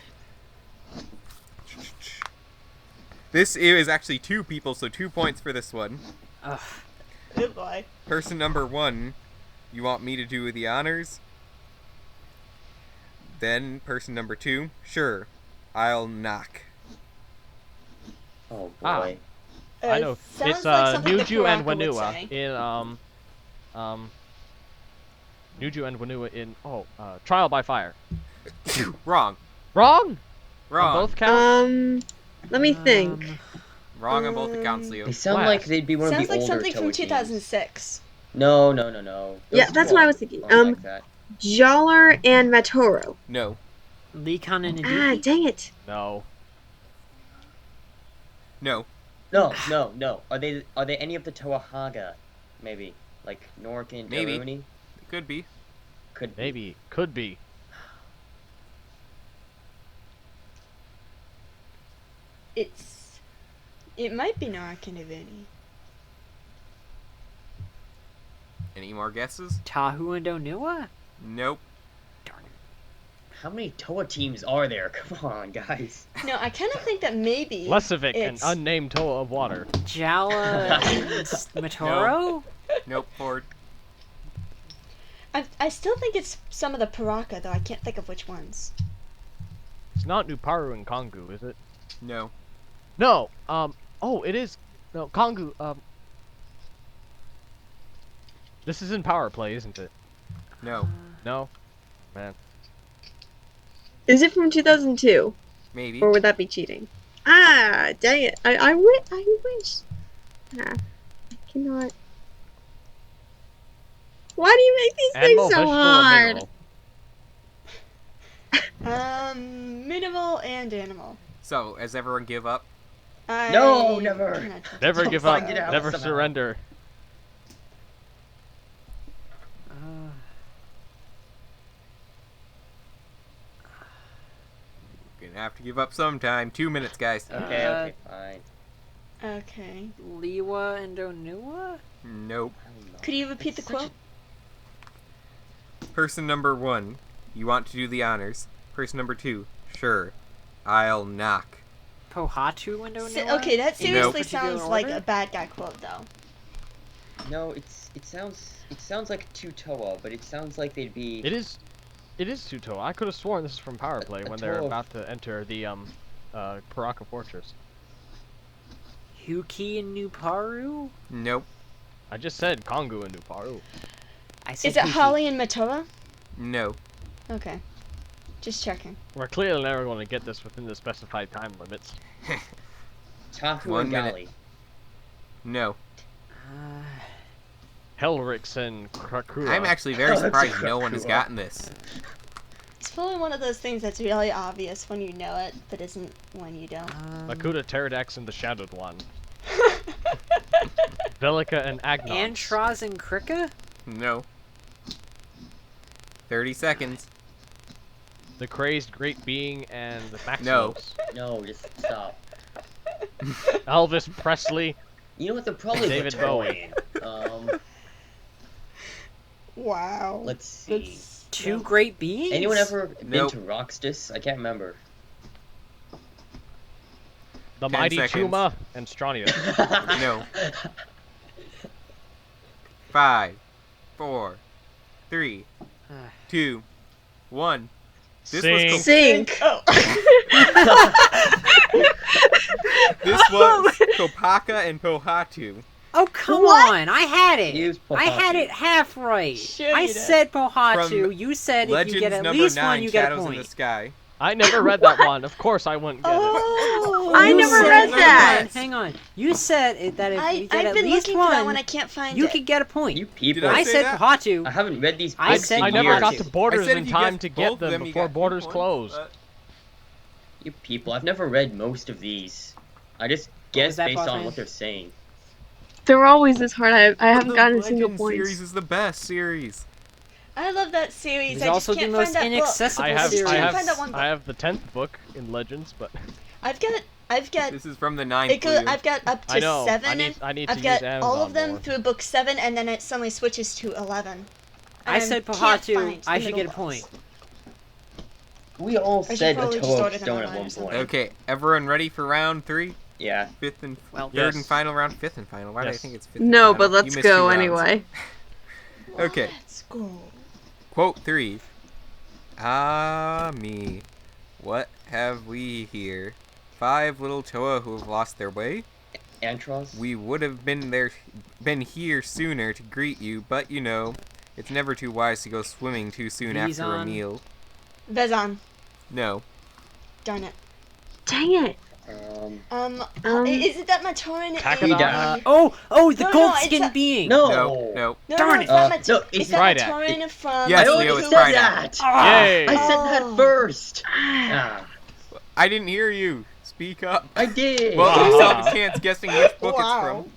This is actually 2 people, so 2 points for this one. Ugh. Good boy. Person number 1, you want me to do the honors? Then person number 2, sure, I'll knock. Oh Ah. boy. I know. Sounds It's like something the Nuju and Kuraka would Wanua say. in Nuju and Wanua in Trial by Fire. Wrong. Wrong. Wrong. On both counts. Let me think. Wrong on both accounts, Leo. They sound Blast. like they'd be one Sounds of the like older something from Toei games. 2006. No. Yeah, Those that's two what I are- was thinking. aren't like that. Joller and Matoro. No. Likan and Ah, Hideki. dang it. No. No. No. Are they any of the Toahaga? Maybe. Like Nork and Maybe. Daruni? It could be. Could be. Maybe. Could be. It might be Narakinooni. Any more guesses? Tahu and Onua? Nope. Darn it. How many Toa teams are there? Come on, guys. No, I kind of think that maybe Lesovic, an it's... unnamed Toa of water. Jala and Matoro? Nope, Ford. I still think it's some of the Paraka, though I can't think of which ones. It's not Nuparu and Kongu, is it? No. No. Oh, it is. No, Kongu. This is in Power Play, isn't it? No. No. Man. Is it from 2002? Maybe. Or would that be cheating? Ah, dang it. I wish. Ah, I cannot. Why do you make these Animal, things so vegetable, or hard? mineral? Minimal and animal. So, has everyone give up? No, never. Never Don't give up. find it out Never somehow. surrender. Gonna have to give up sometime. 2 minutes, guys. Okay, okay, fine. Okay. Liwa and Onua? Nope. I don't know. Could you repeat the It's such quote? Person number 1, you want to do the honors. Person number 2, sure. I'll knock. Pohatu and Onua? Okay, that In no seriously particular sounds like order? a bad guy quote, though. No, it sounds like two Toa, but it sounds like they'd be. It is two Toa. I could have sworn this is from Power Play A when they're Toa. about to enter the Paraka Fortress. Huki and Nuparu? Nope. I just said Kongu and Nuparu. I said Is it Huki. Holly and Matora? No. Okay. Just checking. We're clearly never going to get this within the specified time limits. Tahu 1 and minute. Gali. No. Helrix and Krakura. I'm actually very Oh, that's surprised a no one has cool. gotten this. It's probably one of those things that's really obvious when you know it, but isn't when you don't. Makuta, Pterodax, and the Shadowed One. Velica and Agnon. Antros and Krika? No. 30 seconds. The Crazed Great Being and the Maximus. No. No, just stop. Elvis Presley. You know what? They're probably David Victorian. Wow. Let's see. That's... Two great beings? Anyone ever been Nope. to Roxas? I can't remember. The 10 Mighty seconds. Chuma and Strania. No. 5, 4, 3, 2, 1. This Sing. was Sink. Oh. this was Kopaka and Pohatu. Oh, come What? on! I had it! Use I had Pohatu. it half right! Sure I you did. said Pohatu, From you said if you Legends get at number least 9, one, you get a Shadows in the point. Sky. I never read that one. Of course I wouldn't get it. Oh, I You never said- read that. Hang on. You said that if you get I've at been least looking for that one, one. I can't find you it. could get a point. You people. I I say said that? Pohatu. I haven't read these I books said in I never years. got Years. to Borders I said in if you time guessed to both get of them you before got 2 Borders points, closed. but- You people. I've never read most of these. I just was guess that, based on Bossman? what they're saying. They're always this hard. I haven't The gotten a single Legends point. series is the best series. I love that series. It's I just also the can't most find that book. inaccessible I have, series. I Can't find that one have, book. I have the 10th book in Legends, but I've got. This is from the 9th. It goes, Leo. I've got up to I know. 7. I need I've to got use Amazon all of them more. through book 7, and then it suddenly switches to 11. I And said can't Pohatu. find I the should get a middle point. ones. We all should said the probably just Toa order them Stone at online or one something. point. Okay, everyone ready for round 3? Yeah. 5th and Well, third yes. and final round? 5th and final. Why do I Yes. think it's 5th and No, final? but You let's missed 2 go rounds. anyway. Okay, Let's go. quote 3. Ah, me. What have we here? 5 little Toa who have lost their way? Antros? We would have been here sooner to greet you, but you know, it's never too wise to go swimming too soon after a Vizon. meal. Vezon. No. Darn it. Dang it. Is it that Matoran? Kakadon. Oh, the No, gold it's skin a- being. No. No. No, Darn it's it. not Matoran. No, Is it's that Friday. Matoran from... Yes, I Leo, already it's said Friday. that. Yay! I said that Oh. first. Ah, I didn't hear you. Speak up. I did. Well, Wow. you still have a chance guessing which book Wow. it's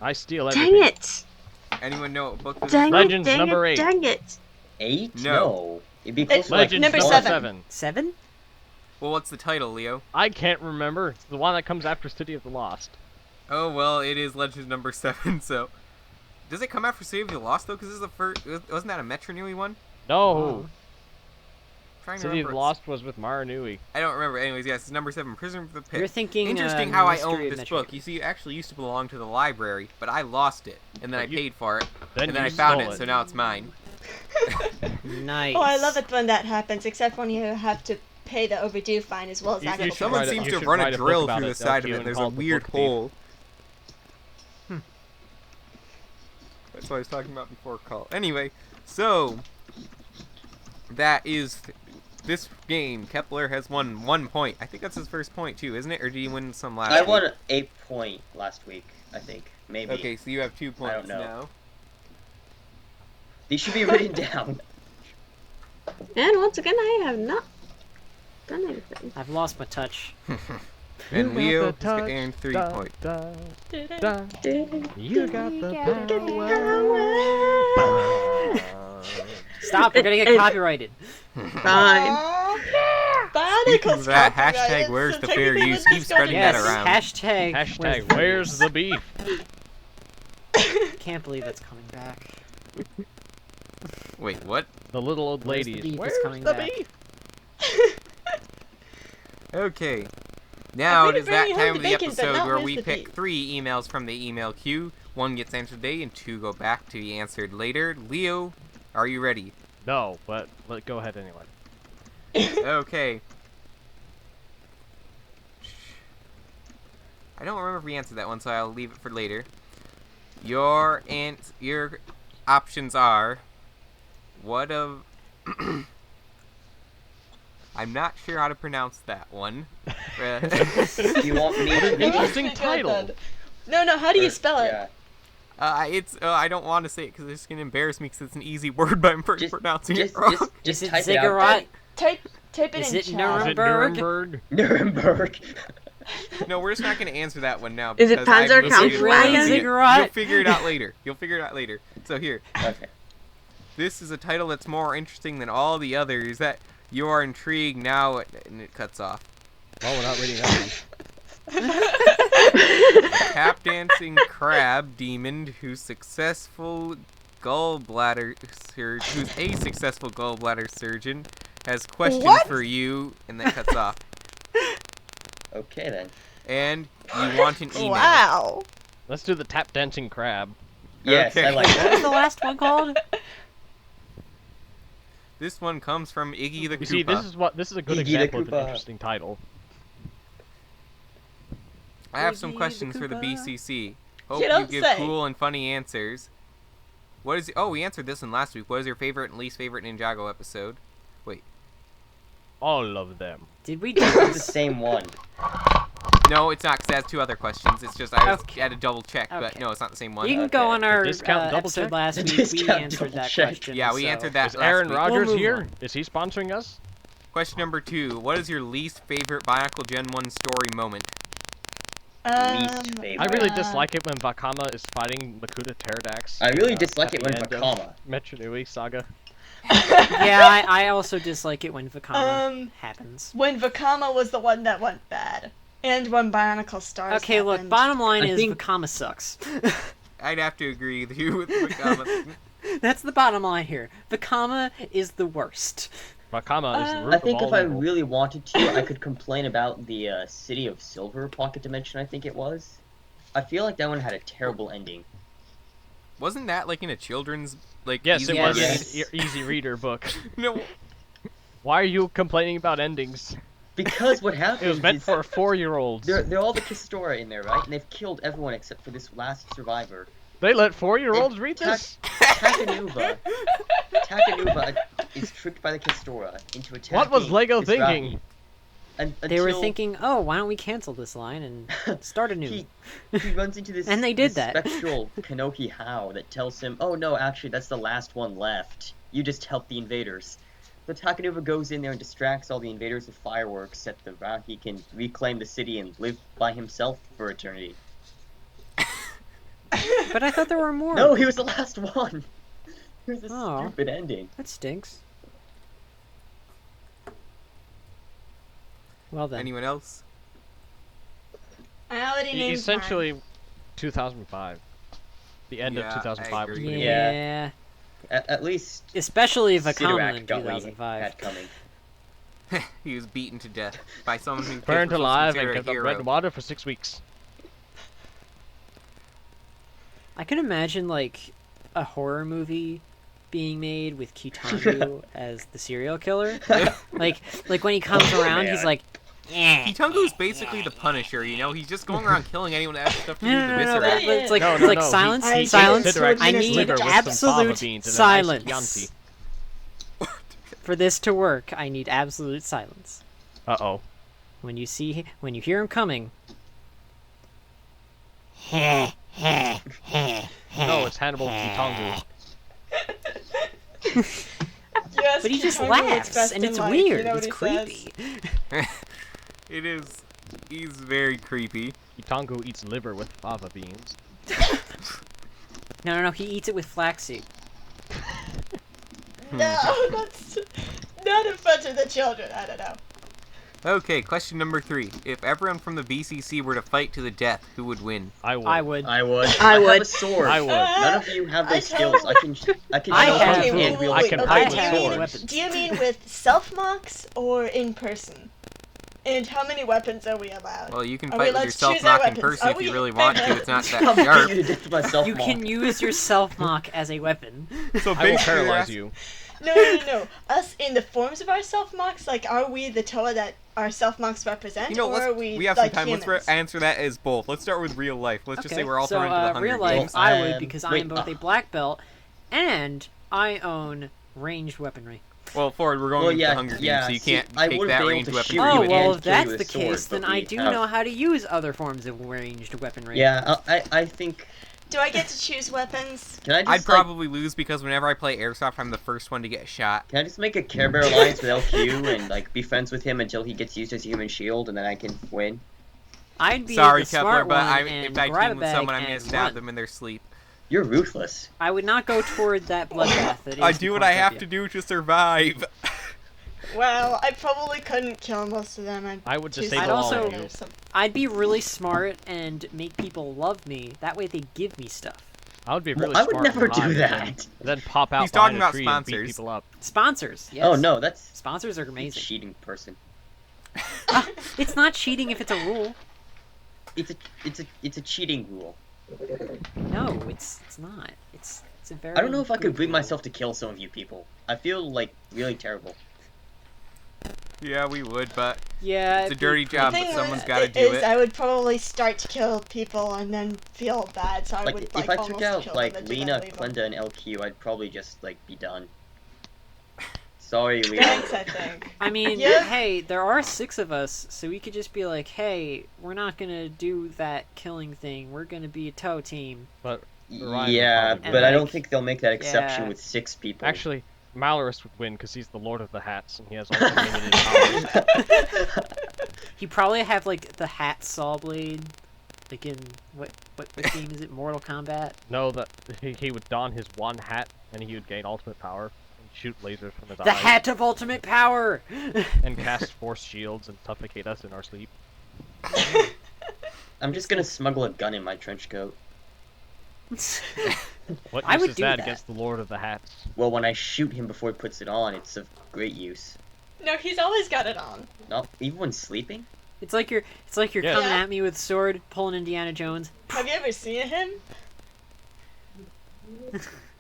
I steal everything. Dang it. from. Anyone know what book this Dang is it. from? Legends Dang number it. 8. Dang it. 8? No. It'd be close to Legends Number number 7. 7? Well, what's the title, Leo? I can't remember. It's the one that comes after City of the Lost. Oh, well, it is Legends number 7, so... Does it come after City of the Lost though? Because this is the first. Wasn't that a Metro Nui one? No. Trying to City of remember. Lost was with Mara Nui. I don't remember. Anyways, yes, it's number 7, Prisoner of the Pit. You're thinking. Interesting how I Mystery owned of this Metro book. You see, it actually used to belong to the library, but I lost it, and then But I you- paid for it, Then and then you I found stole it, so now it's mine. Nice. Oh, I love it when that happens, except when you have to pay the overdue fine as well as You- actual you should Someone write seems you to have should run a write a book drill about through the it, side of Delphi, it, and and there's call a it the weird Book Thief. hole. That's what I was talking about before call. Anyway, so that is this game. Kepler has won 1 point. I think that's his first point too, isn't it? Or did he win some last I week? won 8 point last week, I think. Maybe. Okay, so you have 2 points know. now. These should be written down. And once again, I have not done anything. I've lost my touch. And You Leo got the has touch, earned 3 da, points. da, da. You got the power. Stop, we're gonna get copyrighted. Fine. Speaking of that, copyrighted, hashtag where's so the fair technically use? this Keep is spreading gonna that Yes, around. hashtag Where's the beef? Can't believe it's coming back. Wait, what? The little old Where's the ladies. beef is Where's coming the back? beef? Okay. Now it Agreed is to that bring home time the of the bacon, but episode not where where's we the pick beef. 3 emails from the email queue. 1 gets answered today, and 2 go back to be answered later. Leo, are you ready? No, but go ahead anyway. Okay. I don't remember if we answered that one, so I'll leave it for later. Your options are what of I'm not sure how to pronounce that one. You want me to read it? Interesting title. No, how do you spell it? Yeah. It's I don't want to say it because it's gonna embarrass me because it's an easy word, but I'm pronouncing it wrong. Is Just it type it out. Ziggurat? Type it Is in it chat. Is it Nuremberg? Nuremberg? Nuremberg. No, we're just not gonna answer that one now. Is it because I've Panzer decided we're Kampfwagen? using it. Ziggurat? You'll figure it out later. You'll figure it out later. So here, Okay. this is a title that's more interesting than all the others. That you are intrigued now, and it cuts off. Well, we're not reading that one. Tap dancing crab demon who's a successful gallbladder surgeon has questions What? for you, and that cuts off. Okay then. And you want an email. Wow. Let's do the tap dancing crab. Yes, Okay. I like What that. was the last one called? This one comes from Iggy the You see, Koopa. this is a good Iggy the example of an Koopa. interesting title. I have some Iggy the questions for the Koopa. BCC. Hope You you don't give say. cool and funny answers. What is? Oh, we answered this one last week. What is your favorite and least favorite Ninjago episode? All of them. Did we do It's the this? same one. No, it's not, because it has 2 other questions. It's just I Okay. had to double check, but Okay. no, it's not the same one. You can Okay. go on The our discount double episode check? last The week. We discount answered double that check. question. Yeah, we so- answered that Is last Aaron week. Rodgers move here? on. Is he sponsoring us? Question number 2. What is your least favorite Bionicle Gen 1 story moment? Least favorite. I really dislike it when Vakama is fighting Makuta Pterodax. I really at dislike the it when end of Vakama. Metro Nui Saga. Yeah, I also dislike it when Vakama happens. When Vakama was the one that went bad. And when Bionicle Stars Okay, look, happened. bottom line I is think- Vakama sucks. I'd have to agree with you with Vakama. That's the bottom line here. Vakama is the worst. Vakama is the root I think of if all I evil. really wanted to, I could complain about the City of Silver Pocket Dimension, I think it was. I feel like that one had a terrible ending. Wasn't that like in a children's Yes, easy it was read? an easy reader book. No. Why are you complaining about endings? Because what happens It was meant is for 4-year-olds. they're all the Kistora in there, right? And they've killed everyone except for this last survivor. They let 4-year-olds read this? Takanuva is tricked by the Kistora into attacking What was Lego this thinking? Rahi. They were Until thinking, oh, why don't we cancel this line and start a new? he runs into this, And they did this that. spectral Kanoki Hao that tells him, oh no, actually that's the last one left. You just help the invaders. So Takanuva goes in there and distracts all the invaders with fireworks so that the Rahi can reclaim the city and live by himself for eternity. But I thought there were more. No, he was the last one! It was a Oh. stupid ending. That stinks. Well then. Anyone else? I already named Essentially, 2005. The end Yeah, of I 2005 was agree. pretty Yeah. At least Especially if a Sidorak common in got what he 2005. had coming. He was beaten to death by someone who burned was alive and considered a kept on hero. bread and water for 6 weeks. I can imagine like a horror movie being made with Kitangu as the serial killer. like when he comes around, he's man. like, yeah. Kitangu's basically the Punisher, you know? He's just going around killing anyone that has stuff to do with the No, viscera. but it's like, No, it's no, like no, silence, I silence. did Sidorak I Sidorak need liver with some fava absolute beans and a nice silence. Chianti. For this to work, I need absolute silence. Uh-oh. When you hear him coming, No, it's Hannibal Kitangu. Yes, but he just Kitangu looks laughs, best and in it's life, weird. you know It's what he says? creepy. It is. He's very creepy. Kitangu eats liver with fava beans. No, he eats it with flaxseed. No, that's not in front of the children. I don't know. Okay, question number 3. If everyone from the BCC were to fight to the death, who would win? I would. I would. I would. I have would. a sword. I would. None of you have those I skills. don't- I can I know have- how to okay, hand wield I can a fight weapon. with have swords. weapons. Do you mean with self-mocks or in person? And how many weapons are we allowed? Well, you can Are fight we with allowed yourself to choose our knock in weapons? person Are if you we- really want to. It's not I'll that beat sharp. you to death with myself. You can use your self-mock as a weapon. So I will basically, paralyze you. No. Us in the forms of our self-mocks? Like, are we the Toa that our self-mocks represent? You know, or are we we have like some time. humans? Let's answer that as both. Let's start with real life. Let's just say we're all so, thrown into the Hunger real life, Games. I would because I wait, am both a black belt and I own ranged weaponry. Well, Ford, we're going Well, into yeah, the Hunger Games, yeah, so you see, can't I take wouldn't that be able ranged to weapon. shoot Oh, you well, and if kill you that's with the a sword, case, then but I we do have- know how to use other forms of ranged weaponry. Yeah, I think. Do I get to choose weapons? Can I just I'd probably lose because whenever I play Airsoft, I'm the first one to get shot. Can I just make a Care Bear alliance with LQ and like be friends with him until he gets used as a human shield, and then I can win? I'd be Sorry, the Kepler, smart but one if and I grab a team with bag someone, I'm gonna and stab run. them in their sleep. You're ruthless. I would not go toward that bloodbath. That I is do the what I have Cornucopia. to do to survive. Well, I probably couldn't kill most of them. I would choose disable all of someone you. or some- I'd be really smart and make people love me. That way they give me stuff. I would be Well, really I would smart never and lie, do then- that. Then pop out He's talking behind a about tree and beat sponsors. people up. Sponsors, yes. Oh no, that's Sponsors are amazing. cheating person. It's not cheating if it's a rule. It's a cheating rule. No, it's not. It's a very. I don't know if I could good bring rule. myself to kill some of you people. I feel like really terrible. Yeah, we would, but Yeah. it's a dirty The job, thing but someone's is- got to do is it. I would probably start to kill people and then feel bad, so I Like would if like I almost took out kill like them and then Lena, leave them. Glenda, and LQ, I'd probably just like be done. Sorry, Lena. Thanks, I think. I mean, Yeah. hey, there are 6 of us, so we could just be like, hey, we're not gonna do that killing thing. We're gonna be a tow team. But Ryan would Yeah, probably but win. I And, don't think they'll make that exception yeah. with 6 people. actually, Malorus would win because he's the Lord of the Hats and he has all unlimited powers. He'd probably have like the hat saw blade, like in what game is it? Mortal Kombat. No, that he would don his one hat and he would gain ultimate power and shoot lasers from his The eyes hat of ultimate power. and cast force shields and suffocate us in our sleep. I'm just gonna smuggle a gun in my trench coat. What I use would is do that that. against the Lord of the Hats? Well, when I shoot him before he puts it on, it's of great use. No, he's always got it on. Not even when sleeping. It's like you're Yeah. coming Yeah. at me with sword, pulling Indiana Jones. Have you ever seen him?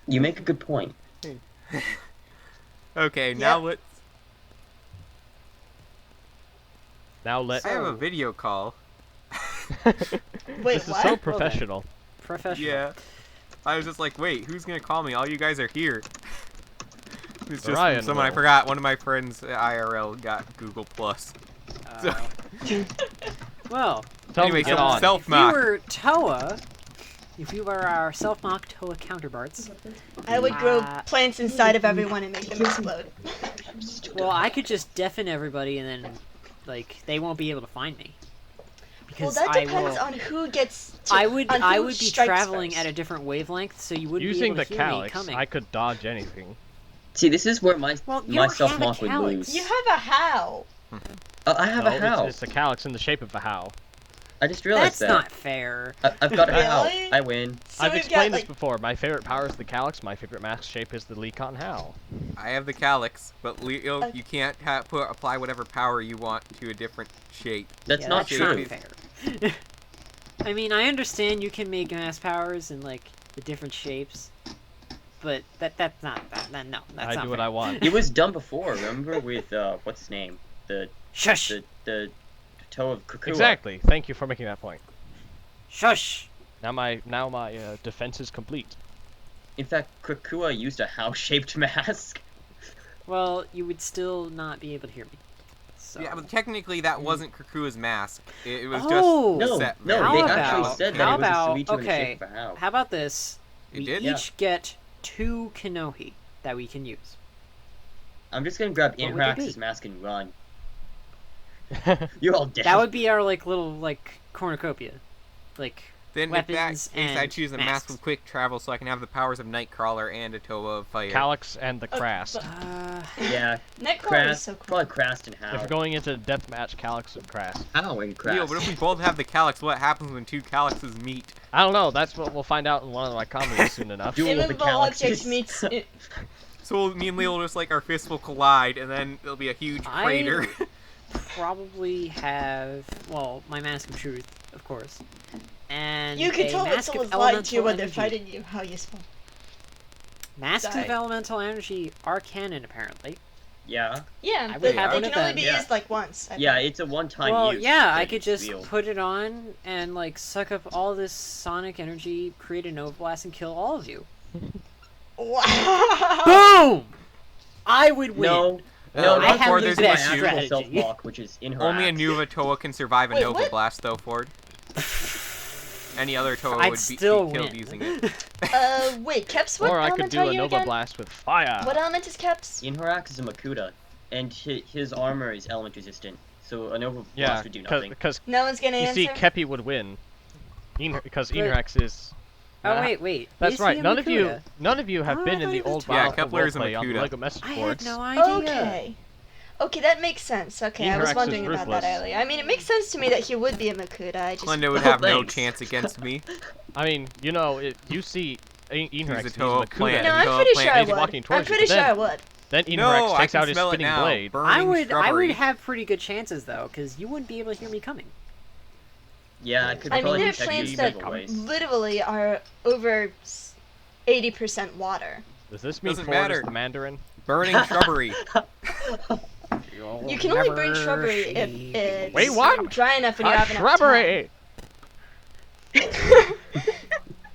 You make a good point. Okay, now Yep. let's. Now let I have a So- video call. Wait, this is what? so professional. Professional. Yeah. I was just like, wait, who's gonna call me? All you guys are here. It's just Ryan from someone I will. forgot. One of my friends at IRL got Google Plus. So, Well, Tell anyway, me, get so on. if self-mock. we were Toa, if we were our self-mock Toa counterparts, I would grow Ah. plants inside of everyone and make them explode. well, I could just deafen everybody and then, like, they won't be able to find me. Well, Because that I depends will. on who gets to. I would on I who would be strikes traveling first. at a different wavelength, so you wouldn't be Using able the to hear me calyx, coming. I could dodge anything. See, this is where my Well, you my don't have a self-mock would calyx. lose. You have a how? I have No, a how. It's the calyx in the shape of a how. I just realized That's not fair. I've got a how. Really? I win. So I've we've explained got, this before. My favorite power is the Calyx. My favorite mask shape is the Lee Cotton How. I have the Calyx, but Leo, Okay. you can't apply whatever power you want to a different shape. That's Yeah, not that's true. not fair. I mean, I understand you can make mass powers in like the different shapes, but that's not that. No, that's I not do what fair. I want. It was done before, remember? With, what's his name? Shush! The toe of Kukua. Exactly. Thank you for making that point. Shush! Now my defense is complete. In fact, Kukua used a how-shaped mask. Well, you would still not be able to hear me. So. Yeah, but technically that wasn't Krakua's mask. It was Oh! just No, a set no, mask. they How actually about- said how that it was about- a Suichu in the okay, shape of a how. How about this? It We did? each get 2 Kanohi that we can use. I'm just gonna grab What would it Inharax's be? mask and run. You're all dead. That would be our like little like cornucopia, like Then weapons in that case, and I choose a mask masks. with quick travel so I can have the powers of Nightcrawler and a Toa of Fire. Calyx and the Crast. Yeah, Nightcrawler is Crast, so cool. probably Crast and If how. we're going into deathmatch, Calyx and Crast. How and Crast. Leo, but if we both have the Calyx, what happens when 2 Calyxes meet? I don't know. That's what we'll find out in one of my comedies soon enough. Duel of the Immovable object Calyxes. meets. So me and Leo will just like our fists will collide, and then there'll be a huge I- crater. Probably have my Mask of Truth, of course, and You can a tell that Mask of someone's lying to you Elemental when they're Energy. fighting you. How useful. Masks Die. of Elemental Energy are canon, apparently. Yeah, Yeah, I would but have they one can of only them. be Yeah. used like once. I yeah, think. it's a one-time Well, use. yeah, I but could it's just real. put it on and like suck up all this sonic energy, create a Nova Blast, and kill all of you. Wow. Boom! I would win. No, I no, have before the there's best my actual strategy. self-block, which is Inharax. Only a Nuva Toa can survive a Wait, Nova what? Blast, though, Ford. Any other Toa I'd would still be killed win. using it. Wait, Keps, what Or I element could are do a you Nova again? Blast with fire. What element is Keps? Inharax is a Makuta, and his armor is element resistant, so a Nova Yeah, Blast would do nothing. because No one's gonna you answer. see, Kepi would win. Because But- Inharax is. Oh wait. That's Is he right. a None of you Makuta? have Oh, been I in the thought he old was Yeah, Bionicle Kepler is a roleplay on the Makuta. Lego message I had boards. no idea. Okay. Okay, that makes sense. Okay, I was Inharax is wondering about that ruthless. earlier. I mean, it makes sense to me that he would be a Makuta. I just. Glenda would Oh, have no thanks. chance against me. I mean, you know, you see Inharax use Toa Makuta, plant. No, and I'm Toa pretty plant, sure I and would. walking I'm towards you, pretty but sure I then- would. then Inharax No, I takes can out his smell it spinning now. blade. Burning I would shrubbery. have pretty good chances though, because you wouldn't be able to hear me coming. Yeah, I could I mean, probably there are detect plants you that several ways. literally are over 80% water. Does this mean Doesn't Ford matter. is the Mandarin? Burning shrubbery. You can only burn Never shrubbery if see- it's Wait, what? dry enough and you A have enough shrubbery! time.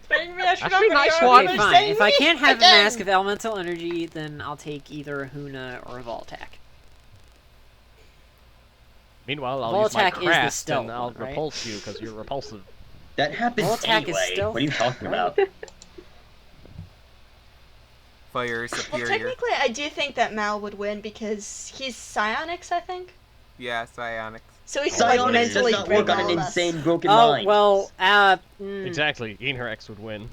Bring me a shrubbery, nice or one. Okay, I'm fine. saying If I me can't have again. a Mask of Elemental Energy, then I'll take either a Huna or a Voltac. Meanwhile, I'll use my Voltac is the Crast stealth and I'll one, right? repulse you because you're repulsive. That happens Voltac is anyway. stealth. What are you talking about? Fire is Well, superior. technically, I do think that Mal would win because he's psionics, I think. Yeah, psionics. So he could like Psionics does mentally not break work on all an of us. insane broken Oh mind. well, Exactly, Inharax would win.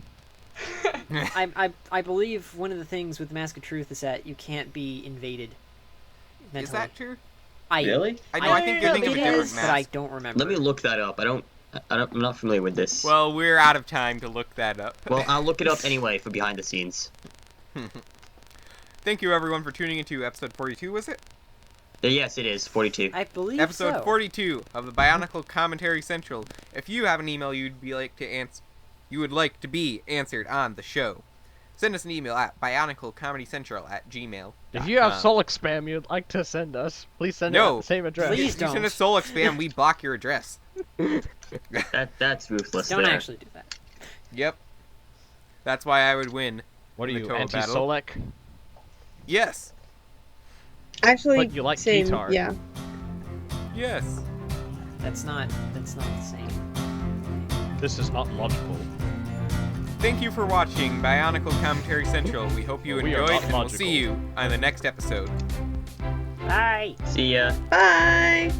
I believe one of the things with the Mask of Truth is that you can't be invaded. Mentally. Is that true? Really? I know. I think you're no, thinking of a it different is, but I mask. don't remember. Let me look that up. I'm not familiar with this. Well, we're out of time to look that up. Well, I'll look it up anyway for behind the scenes. Thank you everyone for tuning into episode 42. Was it? Yes, it is 42. I believe Episode so. 42 of the Bionicle Commentary Central. If you have an email you would like to be answered on the show, send us an email at bioniclecomedykcentral@gmail.com. If you have Solix spam you'd like to send us, please send it No. at the same address. Please If you send don't. us Solix spam, we block your address. That's ruthless. Don't there. actually do that. Yep. That's why I would win. What are in the you, Toa battle. anti-Solek? Yes. Actually, But you like same, Guitar. yeah. Yes. That's not the same. This is not logical. Thank you for watching Bionicle Commentary Central. We hope you We are enjoyed, not and we'll logical. see you on the next episode. Bye. See ya. Bye!